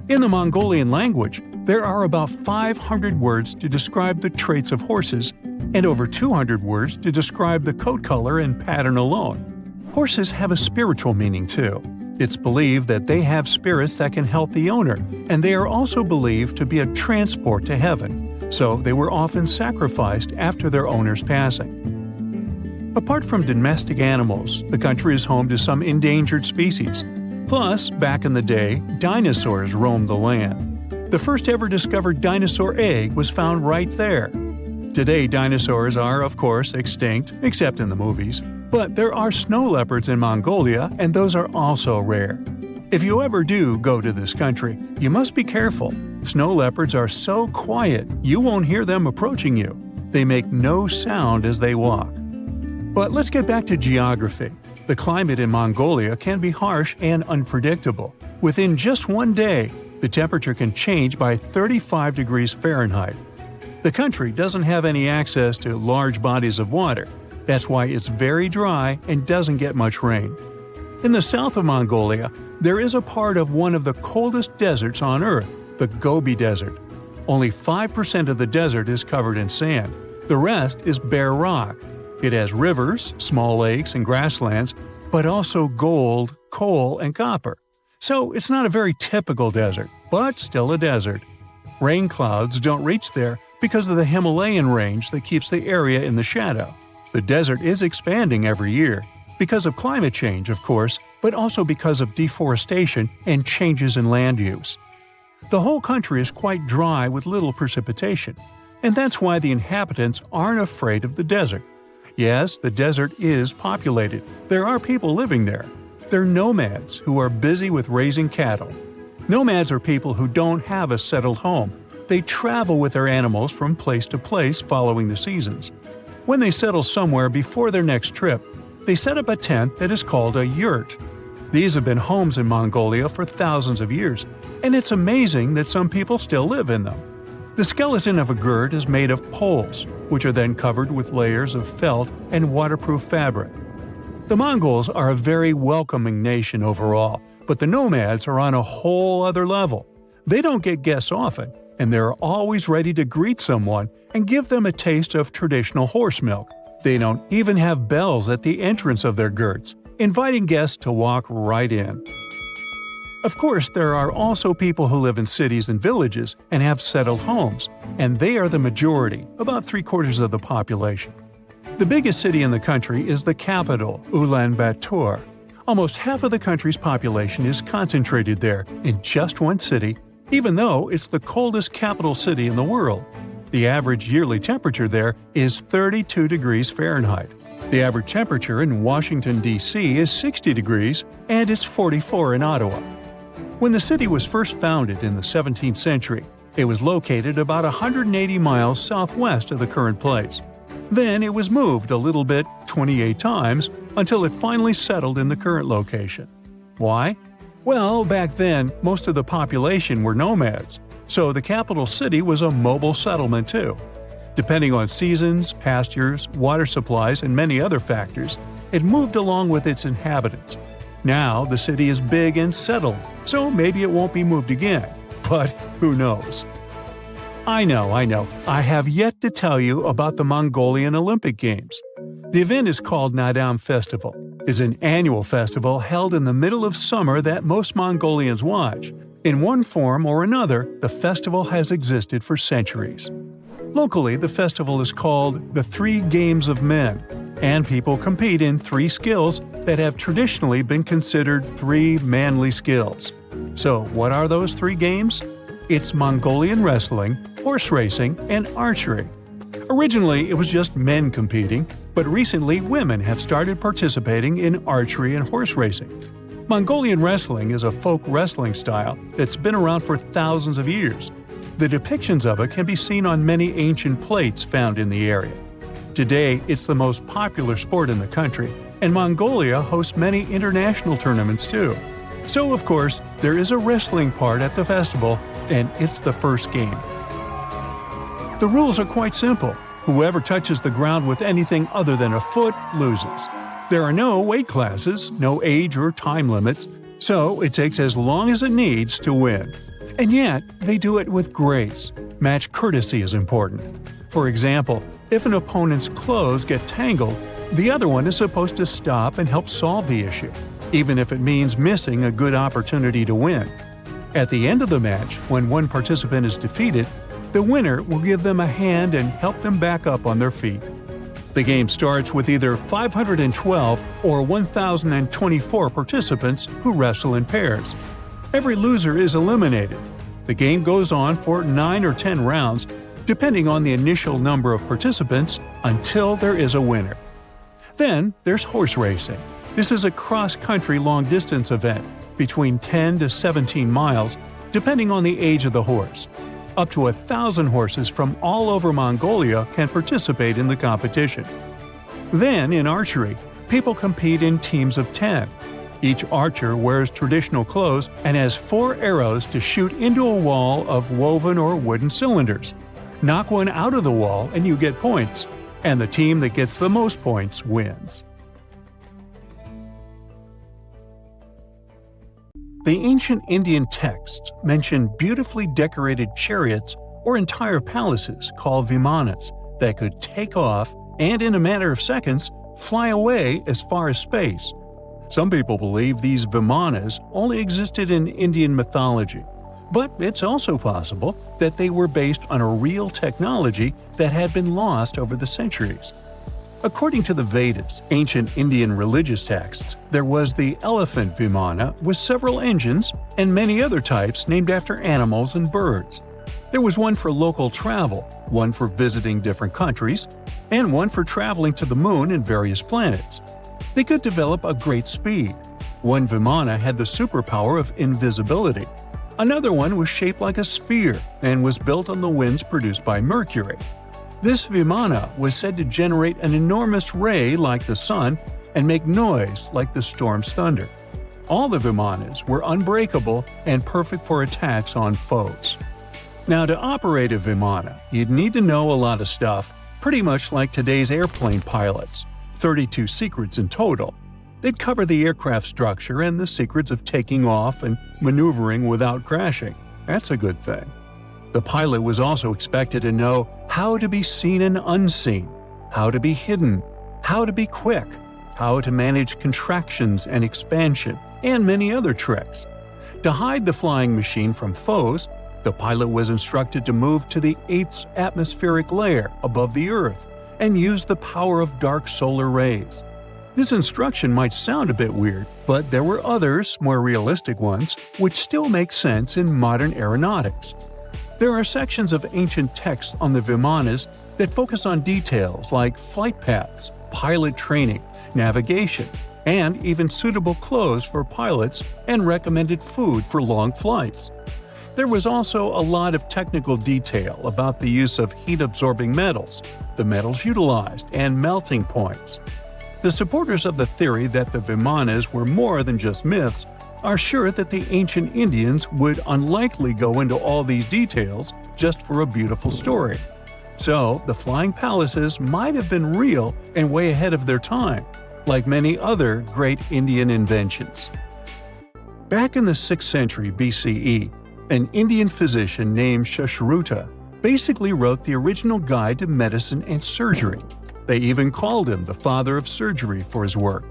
In the Mongolian language, there are about 500 words to describe the traits of horses, and over 200 words to describe the coat color and pattern alone. Horses have a spiritual meaning too. It's believed that they have spirits that can help the owner, and they are also believed to be a transport to heaven, so they were often sacrificed after their owner's passing. Apart from domestic animals, the country is home to some endangered species. Plus, back in the day, dinosaurs roamed the land. The first ever discovered dinosaur egg was found right there. Today, dinosaurs are, of course, extinct, except in the movies. But there are snow leopards in Mongolia, and those are also rare. If you ever do go to this country, you must be careful. Snow leopards are so quiet, you won't hear them approaching you. They make no sound as they walk. But let's get back to geography. The climate in Mongolia can be harsh and unpredictable. Within just one day, the temperature can change by 35 degrees Fahrenheit. The country doesn't have any access to large bodies of water. That's why it's very dry and doesn't get much rain. In the south of Mongolia, there is a part of one of the coldest deserts on Earth, the Gobi Desert. Only 5% of the desert is covered in sand. The rest is bare rock. It has rivers, small lakes, and grasslands, but also gold, coal, and copper. So it's not a very typical desert, but still a desert. Rain clouds don't reach there because of the Himalayan range that keeps the area in the shadow. The desert is expanding every year, because of climate change, of course, but also because of deforestation and changes in land use. The whole country is quite dry with little precipitation, and that's why the inhabitants aren't afraid of the desert. Yes, the desert is populated. There are people living there. They're nomads who are busy with raising cattle. Nomads are people who don't have a settled home. They travel with their animals from place to place following the seasons. When they settle somewhere before their next trip, they set up a tent that is called a yurt. These have been homes in Mongolia for thousands of years, and it's amazing that some people still live in them. The skeleton of a yurt is made of poles, which are then covered with layers of felt and waterproof fabric. The Mongols are a very welcoming nation overall, but the nomads are on a whole other level. They don't get guests often, and they're always ready to greet someone and give them a taste of traditional horse milk. They don't even have bells at the entrance of their yurts, inviting guests to walk right in. Of course, there are also people who live in cities and villages and have settled homes, and they are the majority, about 3/4 of the population. The biggest city in the country is the capital, Ulaanbaatar. Almost half of the country's population is concentrated there, in just one city, even though it's the coldest capital city in the world. The average yearly temperature there is 32 degrees Fahrenheit. The average temperature in Washington, D.C. is 60 degrees, and it's 44 in Ottawa. When the city was first founded in the 17th century, it was located about 180 miles southwest of the current place. Then it was moved a little bit 28 times until it finally settled in the current location. Why? Well, back then, most of the population were nomads, so the capital city was a mobile settlement too. Depending on seasons, pastures, water supplies, and many other factors, it moved along with its inhabitants. Now the city is big and settled, so maybe it won't be moved again. But who knows? I know. I have yet to tell you about the Mongolian Olympic Games. The event is called Nadam Festival. It's an annual festival held in the middle of summer that most Mongolians watch. In one form or another, the festival has existed for centuries. Locally, the festival is called the 3 Games of Men, and people compete in 3 skills that have traditionally been considered 3 manly skills. So, what are those 3 games? It's Mongolian wrestling, horse racing, and archery. Originally, it was just men competing, but recently women have started participating in archery and horse racing. Mongolian wrestling is a folk wrestling style that's been around for thousands of years. The depictions of it can be seen on many ancient plates found in the area. Today, it's the most popular sport in the country, and Mongolia hosts many international tournaments too. So, of course, there is a wrestling part at the festival, and it's the first game. The rules are quite simple. Whoever touches the ground with anything other than a foot loses. There are no weight classes, no age or time limits, so it takes as long as it needs to win. And yet, they do it with grace. Match courtesy is important. For example, if an opponent's clothes get tangled, the other one is supposed to stop and help solve the issue, even if it means missing a good opportunity to win. At the end of the match, when one participant is defeated, the winner will give them a hand and help them back up on their feet. The game starts with either 512 or 1,024 participants who wrestle in pairs. Every loser is eliminated. The game goes on for 9 or 10 rounds, depending on the initial number of participants, until there is a winner. Then there's horse racing. This is a cross-country long-distance event, between 10 to 17 miles, depending on the age of the horse. Up to 1,000 horses from all over Mongolia can participate in the competition. Then, in archery, people compete in teams of 10. Each archer wears traditional clothes and has 4 arrows to shoot into a wall of woven or wooden cylinders. Knock one out of the wall and you get points, and the team that gets the most points wins. The ancient Indian texts mention beautifully decorated chariots or entire palaces called vimanas that could take off and, in a matter of seconds, fly away as far as space. Some people believe these vimanas only existed in Indian mythology, but it's also possible that they were based on a real technology that had been lost over the centuries. According to the Vedas, ancient Indian religious texts, there was the elephant vimana with several engines and many other types named after animals and birds. There was one for local travel, one for visiting different countries, and one for traveling to the moon and various planets. They could develop a great speed. One vimana had the superpower of invisibility. Another one was shaped like a sphere and was built on the winds produced by Mercury. This vimana was said to generate an enormous ray like the sun and make noise like the storm's thunder. All the vimanas were unbreakable and perfect for attacks on foes. Now, to operate a vimana, you'd need to know a lot of stuff, pretty much like today's airplane pilots. 32 secrets in total. They'd cover the aircraft structure and the secrets of taking off and maneuvering without crashing. That's a good thing. The pilot was also expected to know how to be seen and unseen, how to be hidden, how to be quick, how to manage contractions and expansion, and many other tricks. To hide the flying machine from foes, the pilot was instructed to move to the 8th atmospheric layer above the Earth and use the power of dark solar rays. This instruction might sound a bit weird, but there were others, more realistic ones, which still make sense in modern aeronautics. There are sections of ancient texts on the vimanas that focus on details like flight paths, pilot training, navigation, and even suitable clothes for pilots and recommended food for long flights. There was also a lot of technical detail about the use of heat-absorbing metals, the metals utilized, and melting points. The supporters of the theory that the Vimanas were more than just myths are sure that the ancient Indians would unlikely go into all these details just for a beautiful story. So, the flying palaces might have been real and way ahead of their time, like many other great Indian inventions. Back in the 6th century BCE, an Indian physician named Sushruta basically wrote the original guide to medicine and surgery. They even called him the father of surgery for his work.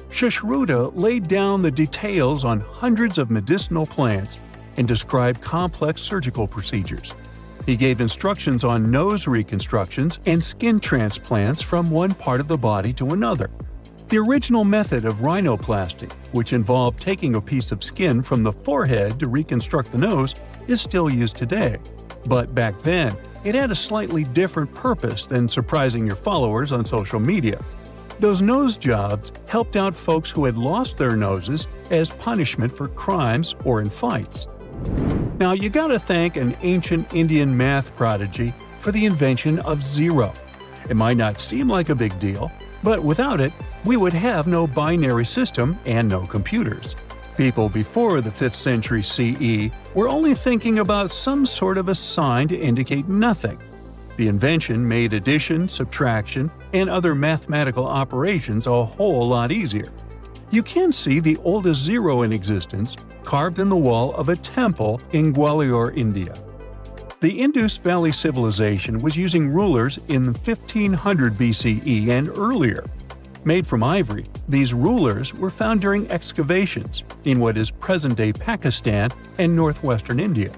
Sushruta laid down the details on hundreds of medicinal plants and described complex surgical procedures. He gave instructions on nose reconstructions and skin transplants from one part of the body to another. The original method of rhinoplasty, which involved taking a piece of skin from the forehead to reconstruct the nose, is still used today. But back then, it had a slightly different purpose than surprising your followers on social media. Those nose jobs helped out folks who had lost their noses as punishment for crimes or in fights. Now you gotta thank an ancient Indian math prodigy for the invention of zero. It might not seem like a big deal, but without it, we would have no binary system and no computers. People before the 5th century CE were only thinking about some sort of a sign to indicate nothing. The invention made addition, subtraction, and other mathematical operations a whole lot easier. You can see the oldest zero in existence carved in the wall of a temple in Gwalior, India. The Indus Valley Civilization was using rulers in 1500 BCE and earlier. Made from ivory, these rulers were found during excavations in what is present-day Pakistan and northwestern India.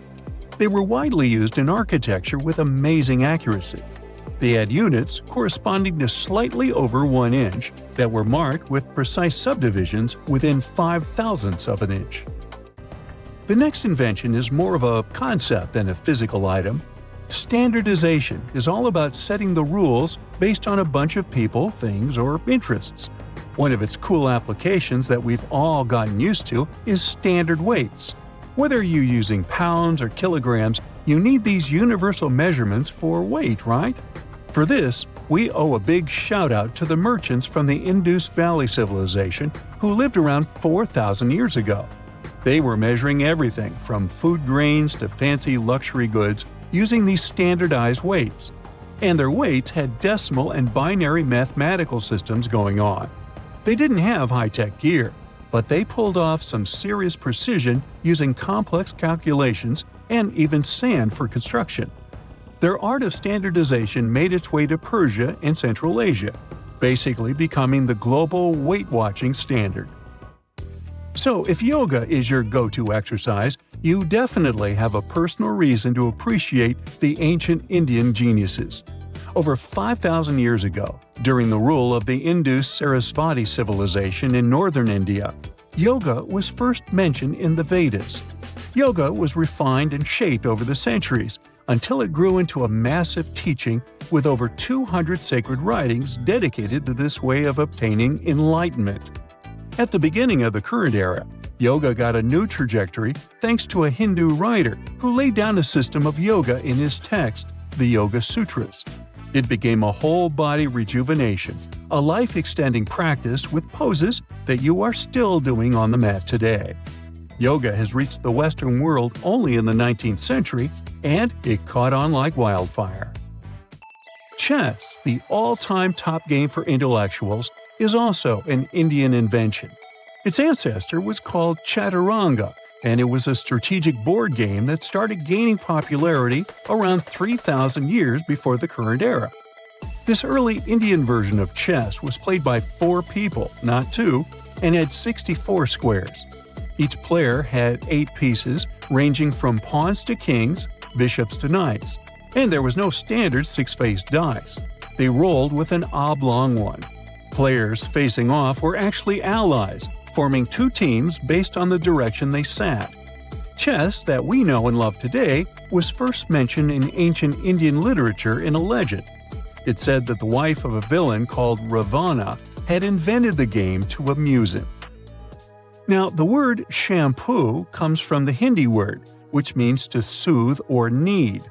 They were widely used in architecture with amazing accuracy. They had units corresponding to slightly over 1 inch that were marked with precise subdivisions within 5/1000ths of an inch. The next invention is more of a concept than a physical item. Standardization is all about setting the rules based on a bunch of people, things, or interests. One of its cool applications that we've all gotten used to is standard weights. Whether you're using pounds or kilograms, you need these universal measurements for weight, right? For this, we owe a big shout-out to the merchants from the Indus Valley Civilization who lived around 4,000 years ago. They were measuring everything from food grains to fancy luxury goods using these standardized weights. And their weights had decimal and binary mathematical systems going on. They didn't have high-tech gear, but they pulled off some serious precision using complex calculations and even sand for construction. Their art of standardization made its way to Persia and Central Asia, basically becoming the global weight-watching standard. So if yoga is your go-to exercise, you definitely have a personal reason to appreciate the ancient Indian geniuses. Over 5,000 years ago, during the rule of the Indus-Sarasvati civilization in northern India, yoga was first mentioned in the Vedas. Yoga was refined and shaped over the centuries until it grew into a massive teaching with over 200 sacred writings dedicated to this way of obtaining enlightenment. At the beginning of the current era, yoga got a new trajectory thanks to a Hindu writer who laid down a system of yoga in his text, the Yoga Sutras. It became a whole-body rejuvenation, a life-extending practice with poses that you are still doing on the mat today. Yoga has reached the Western world only in the 19th century, and it caught on like wildfire. Chess, the all-time top game for intellectuals, is also an Indian invention. Its ancestor was called Chaturanga, and it was a strategic board game that started gaining popularity around 3,000 years before the current era. This early Indian version of chess was played by 4 people, not 2, and had 64 squares. Each player had 8 pieces, ranging from pawns to kings, bishops to knights, and there was no standard 6-faced dice. They rolled with an oblong one. Players facing off were actually allies, forming 2 teams based on the direction they sat. Chess, that we know and love today, was first mentioned in ancient Indian literature in a legend. It said that the wife of a villain called Ravana had invented the game to amuse him. Now, the word shampoo comes from the Hindi word, which means to soothe or knead.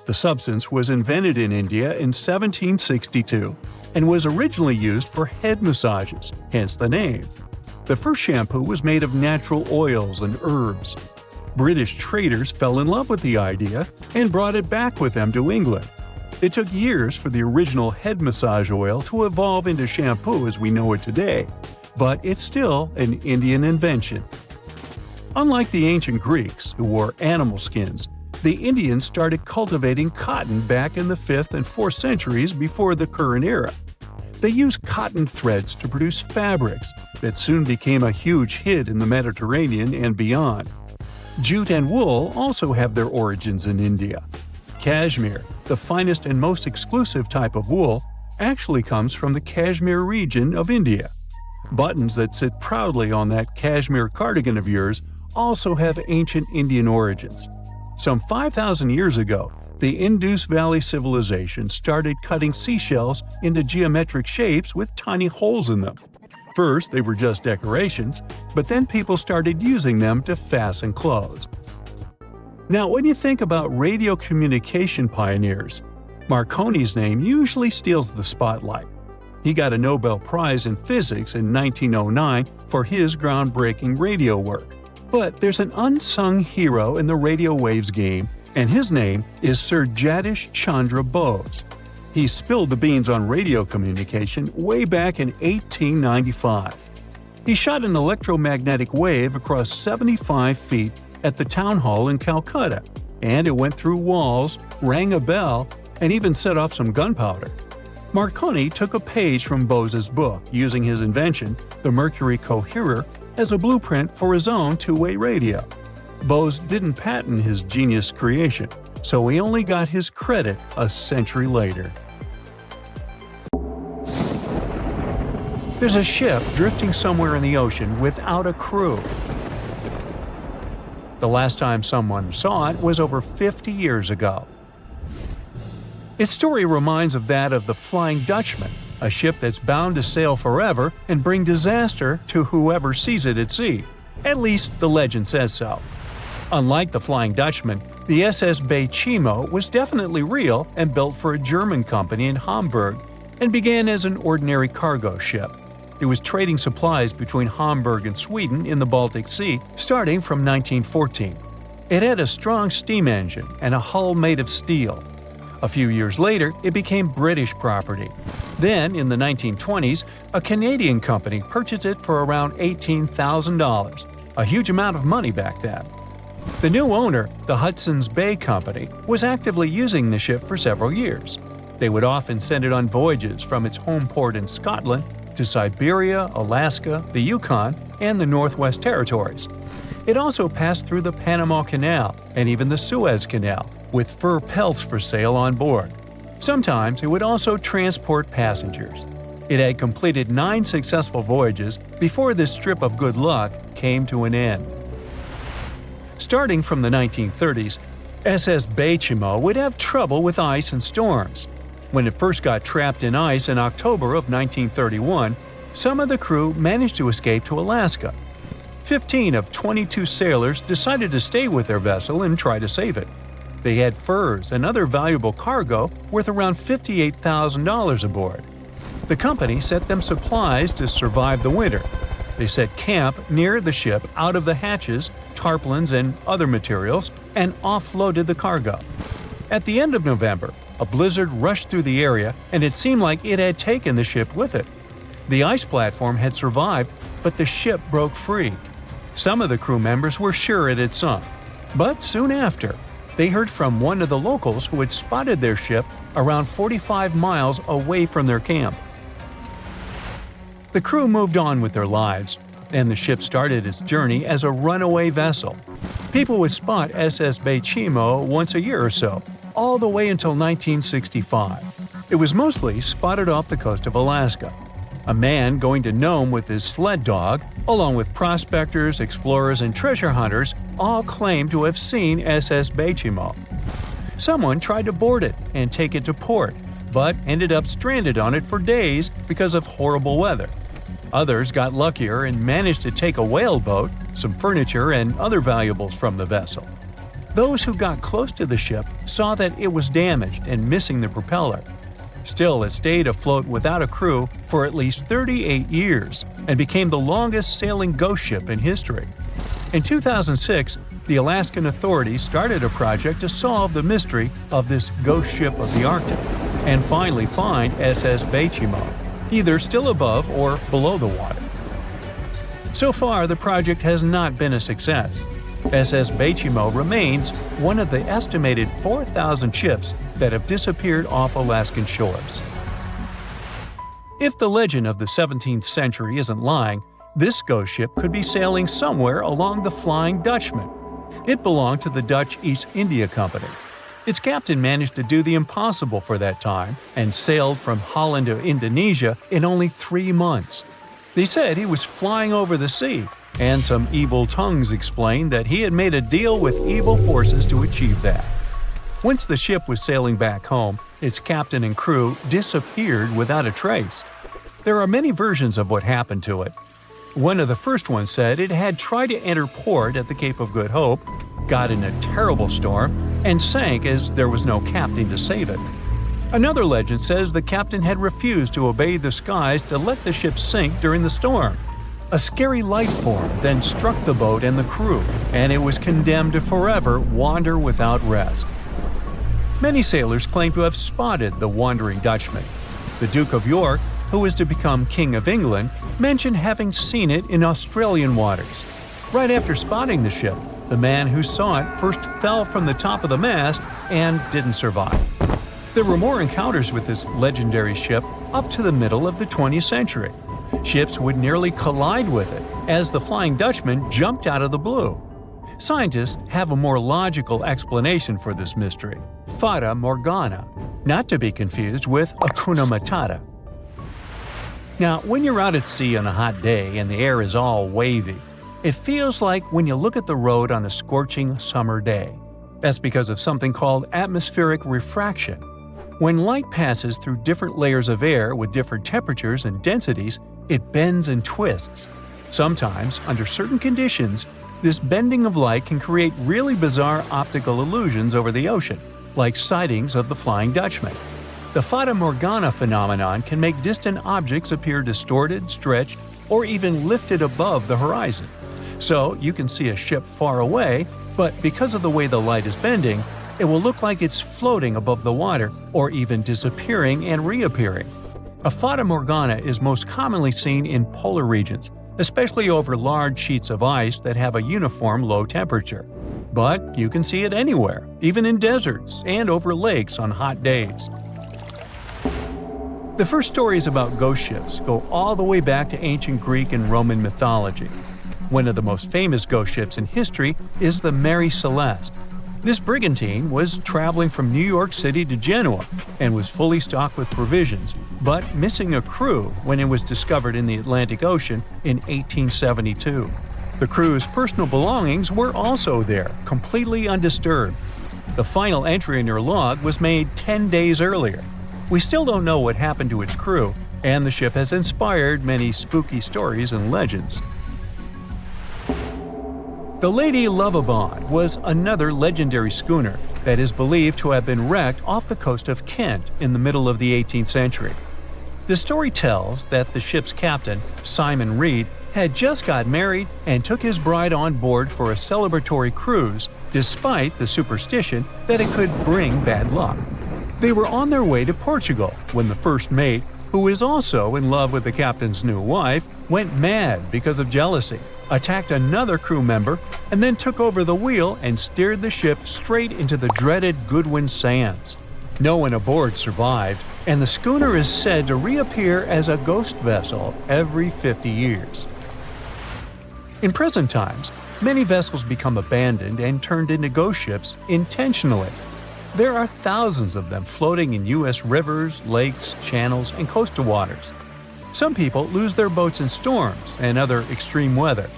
The substance was invented in India in 1762 and was originally used for head massages, hence the name. The first shampoo was made of natural oils and herbs. British traders fell in love with the idea and brought it back with them to England. It took years for the original head massage oil to evolve into shampoo as we know it today, but it's still an Indian invention. Unlike the ancient Greeks, who wore animal skins, the Indians started cultivating cotton back in the 5th and 4th centuries before the current era. They used cotton threads to produce fabrics that soon became a huge hit in the Mediterranean and beyond. Jute and wool also have their origins in India. Cashmere, the finest and most exclusive type of wool, actually comes from the Kashmir region of India. Buttons that sit proudly on that cashmere cardigan of yours also have ancient Indian origins. Some 5,000 years ago, the Indus Valley civilization started cutting seashells into geometric shapes with tiny holes in them. First, they were just decorations, but then people started using them to fasten clothes. Now, when you think about radio communication pioneers, Marconi's name usually steals the spotlight. He got a Nobel Prize in Physics in 1909 for his groundbreaking radio work. But there's an unsung hero in the radio waves game, and his name is Sir Jagdish Chandra Bose. He spilled the beans on radio communication way back in 1895. He shot an electromagnetic wave across 75 feet at the town hall in Calcutta, and it went through walls, rang a bell, and even set off some gunpowder. Marconi took a page from Bose's book, using his invention, the Mercury Coherer, as a blueprint for his own two-way radio. Bose didn't patent his genius creation, so he only got his credit a century later. There's a ship drifting somewhere in the ocean without a crew. The last time someone saw it was over 50 years ago. Its story reminds of that of the Flying Dutchman, a ship that's bound to sail forever and bring disaster to whoever sees it at sea. At least the legend says so. Unlike the Flying Dutchman, the SS Bay Chimo was definitely real and built for a German company in Hamburg and began as an ordinary cargo ship. It was trading supplies between Hamburg and Sweden in the Baltic Sea starting from 1914. It had a strong steam engine and a hull made of steel. A few years later, it became British property. Then, in the 1920s, a Canadian company purchased it for around $18,000, a huge amount of money back then. The new owner, the Hudson's Bay Company, was actively using the ship for several years. They would often send it on voyages from its home port in Scotland to Siberia, Alaska, the Yukon, and the Northwest Territories. It also passed through the Panama Canal and even the Suez Canal, with fur pelts for sale on board. Sometimes it would also transport passengers. It had completed 9 successful voyages before this strip of good luck came to an end. Starting from the 1930s, SS Bay Chimo would have trouble with ice and storms. When it first got trapped in ice in October of 1931, some of the crew managed to escape to Alaska. 15 of 22 sailors decided to stay with their vessel and try to save it. They had furs and other valuable cargo worth around $58,000 aboard. The company sent them supplies to survive the winter. They set camp near the ship out of the hatches, tarpaulins, and other materials, and offloaded the cargo. At the end of November, a blizzard rushed through the area, and it seemed like it had taken the ship with it. The ice platform had survived, but the ship broke free. Some of the crew members were sure it had sunk. But soon after, they heard from one of the locals who had spotted their ship around 45 miles away from their camp. The crew moved on with their lives, and the ship started its journey as a runaway vessel. People would spot SS Bay Chimo once a year or so, all the way until 1965. It was mostly spotted off the coast of Alaska. A man going to Nome with his sled dog, along with prospectors, explorers, and treasure hunters, all claimed to have seen SS Bay Chimo. Someone tried to board it and take it to port, but ended up stranded on it for days because of horrible weather. Others got luckier and managed to take a whaleboat, some furniture, and other valuables from the vessel. Those who got close to the ship saw that it was damaged and missing the propeller. Still, it stayed afloat without a crew for at least 38 years and became the longest sailing ghost ship in history. In 2006, the Alaskan authorities started a project to solve the mystery of this ghost ship of the Arctic and finally find SS Beichimo, either still above or below the water. So far, the project has not been a success. SS Beichimo remains one of the estimated 4,000 ships that have disappeared off Alaskan shores. If the legend of the 17th century isn't lying, this ghost ship could be sailing somewhere along the Flying Dutchman. It belonged to the Dutch East India Company. Its captain managed to do the impossible for that time and sailed from Holland to Indonesia in only 3 months. They said he was flying over the sea, and some evil tongues explained that he had made a deal with evil forces to achieve that. Once the ship was sailing back home, its captain and crew disappeared without a trace. There are many versions of what happened to it. One of the first ones said it had tried to enter port at the Cape of Good Hope, got in a terrible storm, and sank as there was no captain to save it. Another legend says the captain had refused to obey the skies to let the ship sink during the storm. A scary life form then struck the boat and the crew, and it was condemned to forever wander without rest. Many sailors claim to have spotted the Wandering Dutchman. The Duke of York, who was to become King of England, mentioned having seen it in Australian waters. Right after spotting the ship, the man who saw it first fell from the top of the mast and didn't survive. There were more encounters with this legendary ship up to the middle of the 20th century. Ships would nearly collide with it as the Flying Dutchman jumped out of the blue. Scientists have a more logical explanation for this mystery: Fata Morgana, not to be confused with Hakuna Matata. Now, when you're out at sea on a hot day and the air is all wavy, it feels like when you look at the road on a scorching summer day. That's because of something called atmospheric refraction. When light passes through different layers of air with different temperatures and densities, it bends and twists. Sometimes, under certain conditions, this bending of light can create really bizarre optical illusions over the ocean, like sightings of the Flying Dutchman. The Fata Morgana phenomenon can make distant objects appear distorted, stretched, or even lifted above the horizon. So you can see a ship far away, but because of the way the light is bending, it will look like it's floating above the water or even disappearing and reappearing. A Fata Morgana is most commonly seen in polar regions, especially over large sheets of ice that have a uniform low temperature. But you can see it anywhere, even in deserts and over lakes on hot days. The first stories about ghost ships go all the way back to ancient Greek and Roman mythology. One of the most famous ghost ships in history is the Mary Celeste. This brigantine was traveling from New York City to Genoa and was fully stocked with provisions, but missing a crew when it was discovered in the Atlantic Ocean in 1872. The crew's personal belongings were also there, completely undisturbed. The final entry in her log was made 10 days earlier. We still don't know what happened to its crew, and the ship has inspired many spooky stories and legends. The Lady Lovibond was another legendary schooner that is believed to have been wrecked off the coast of Kent in the middle of the 18th century. The story tells that the ship's captain, Simon Reed, had just got married and took his bride on board for a celebratory cruise, despite the superstition that it could bring bad luck. They were on their way to Portugal when the first mate, who is also in love with the captain's new wife, went mad because of jealousy, attacked another crew member, and then took over the wheel and steered the ship straight into the dreaded Goodwin Sands. No one aboard survived, and the schooner is said to reappear as a ghost vessel every 50 years. In present times, many vessels become abandoned and turned into ghost ships intentionally. There are thousands of them floating in U.S. rivers, lakes, channels, and coastal waters. Some people lose their boats in storms and other extreme weather.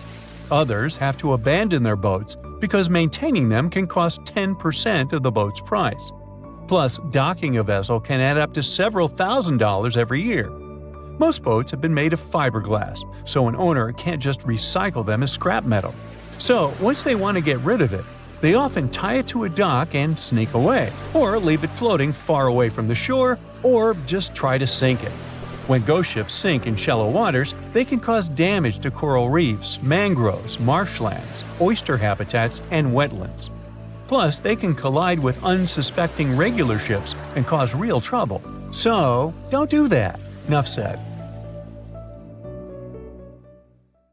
Others have to abandon their boats because maintaining them can cost 10% of the boat's price. Plus, docking a vessel can add up to several $1,000s every year. Most boats have been made of fiberglass, so an owner can't just recycle them as scrap metal. So, once they want to get rid of it, They often tie it to a dock and sneak away, or leave it floating far away from the shore, or just try to sink it. When ghost ships sink in shallow waters, they can cause damage to coral reefs, mangroves, marshlands, oyster habitats, and wetlands. Plus, they can collide with unsuspecting regular ships and cause real trouble. So, don't do that. Enough said.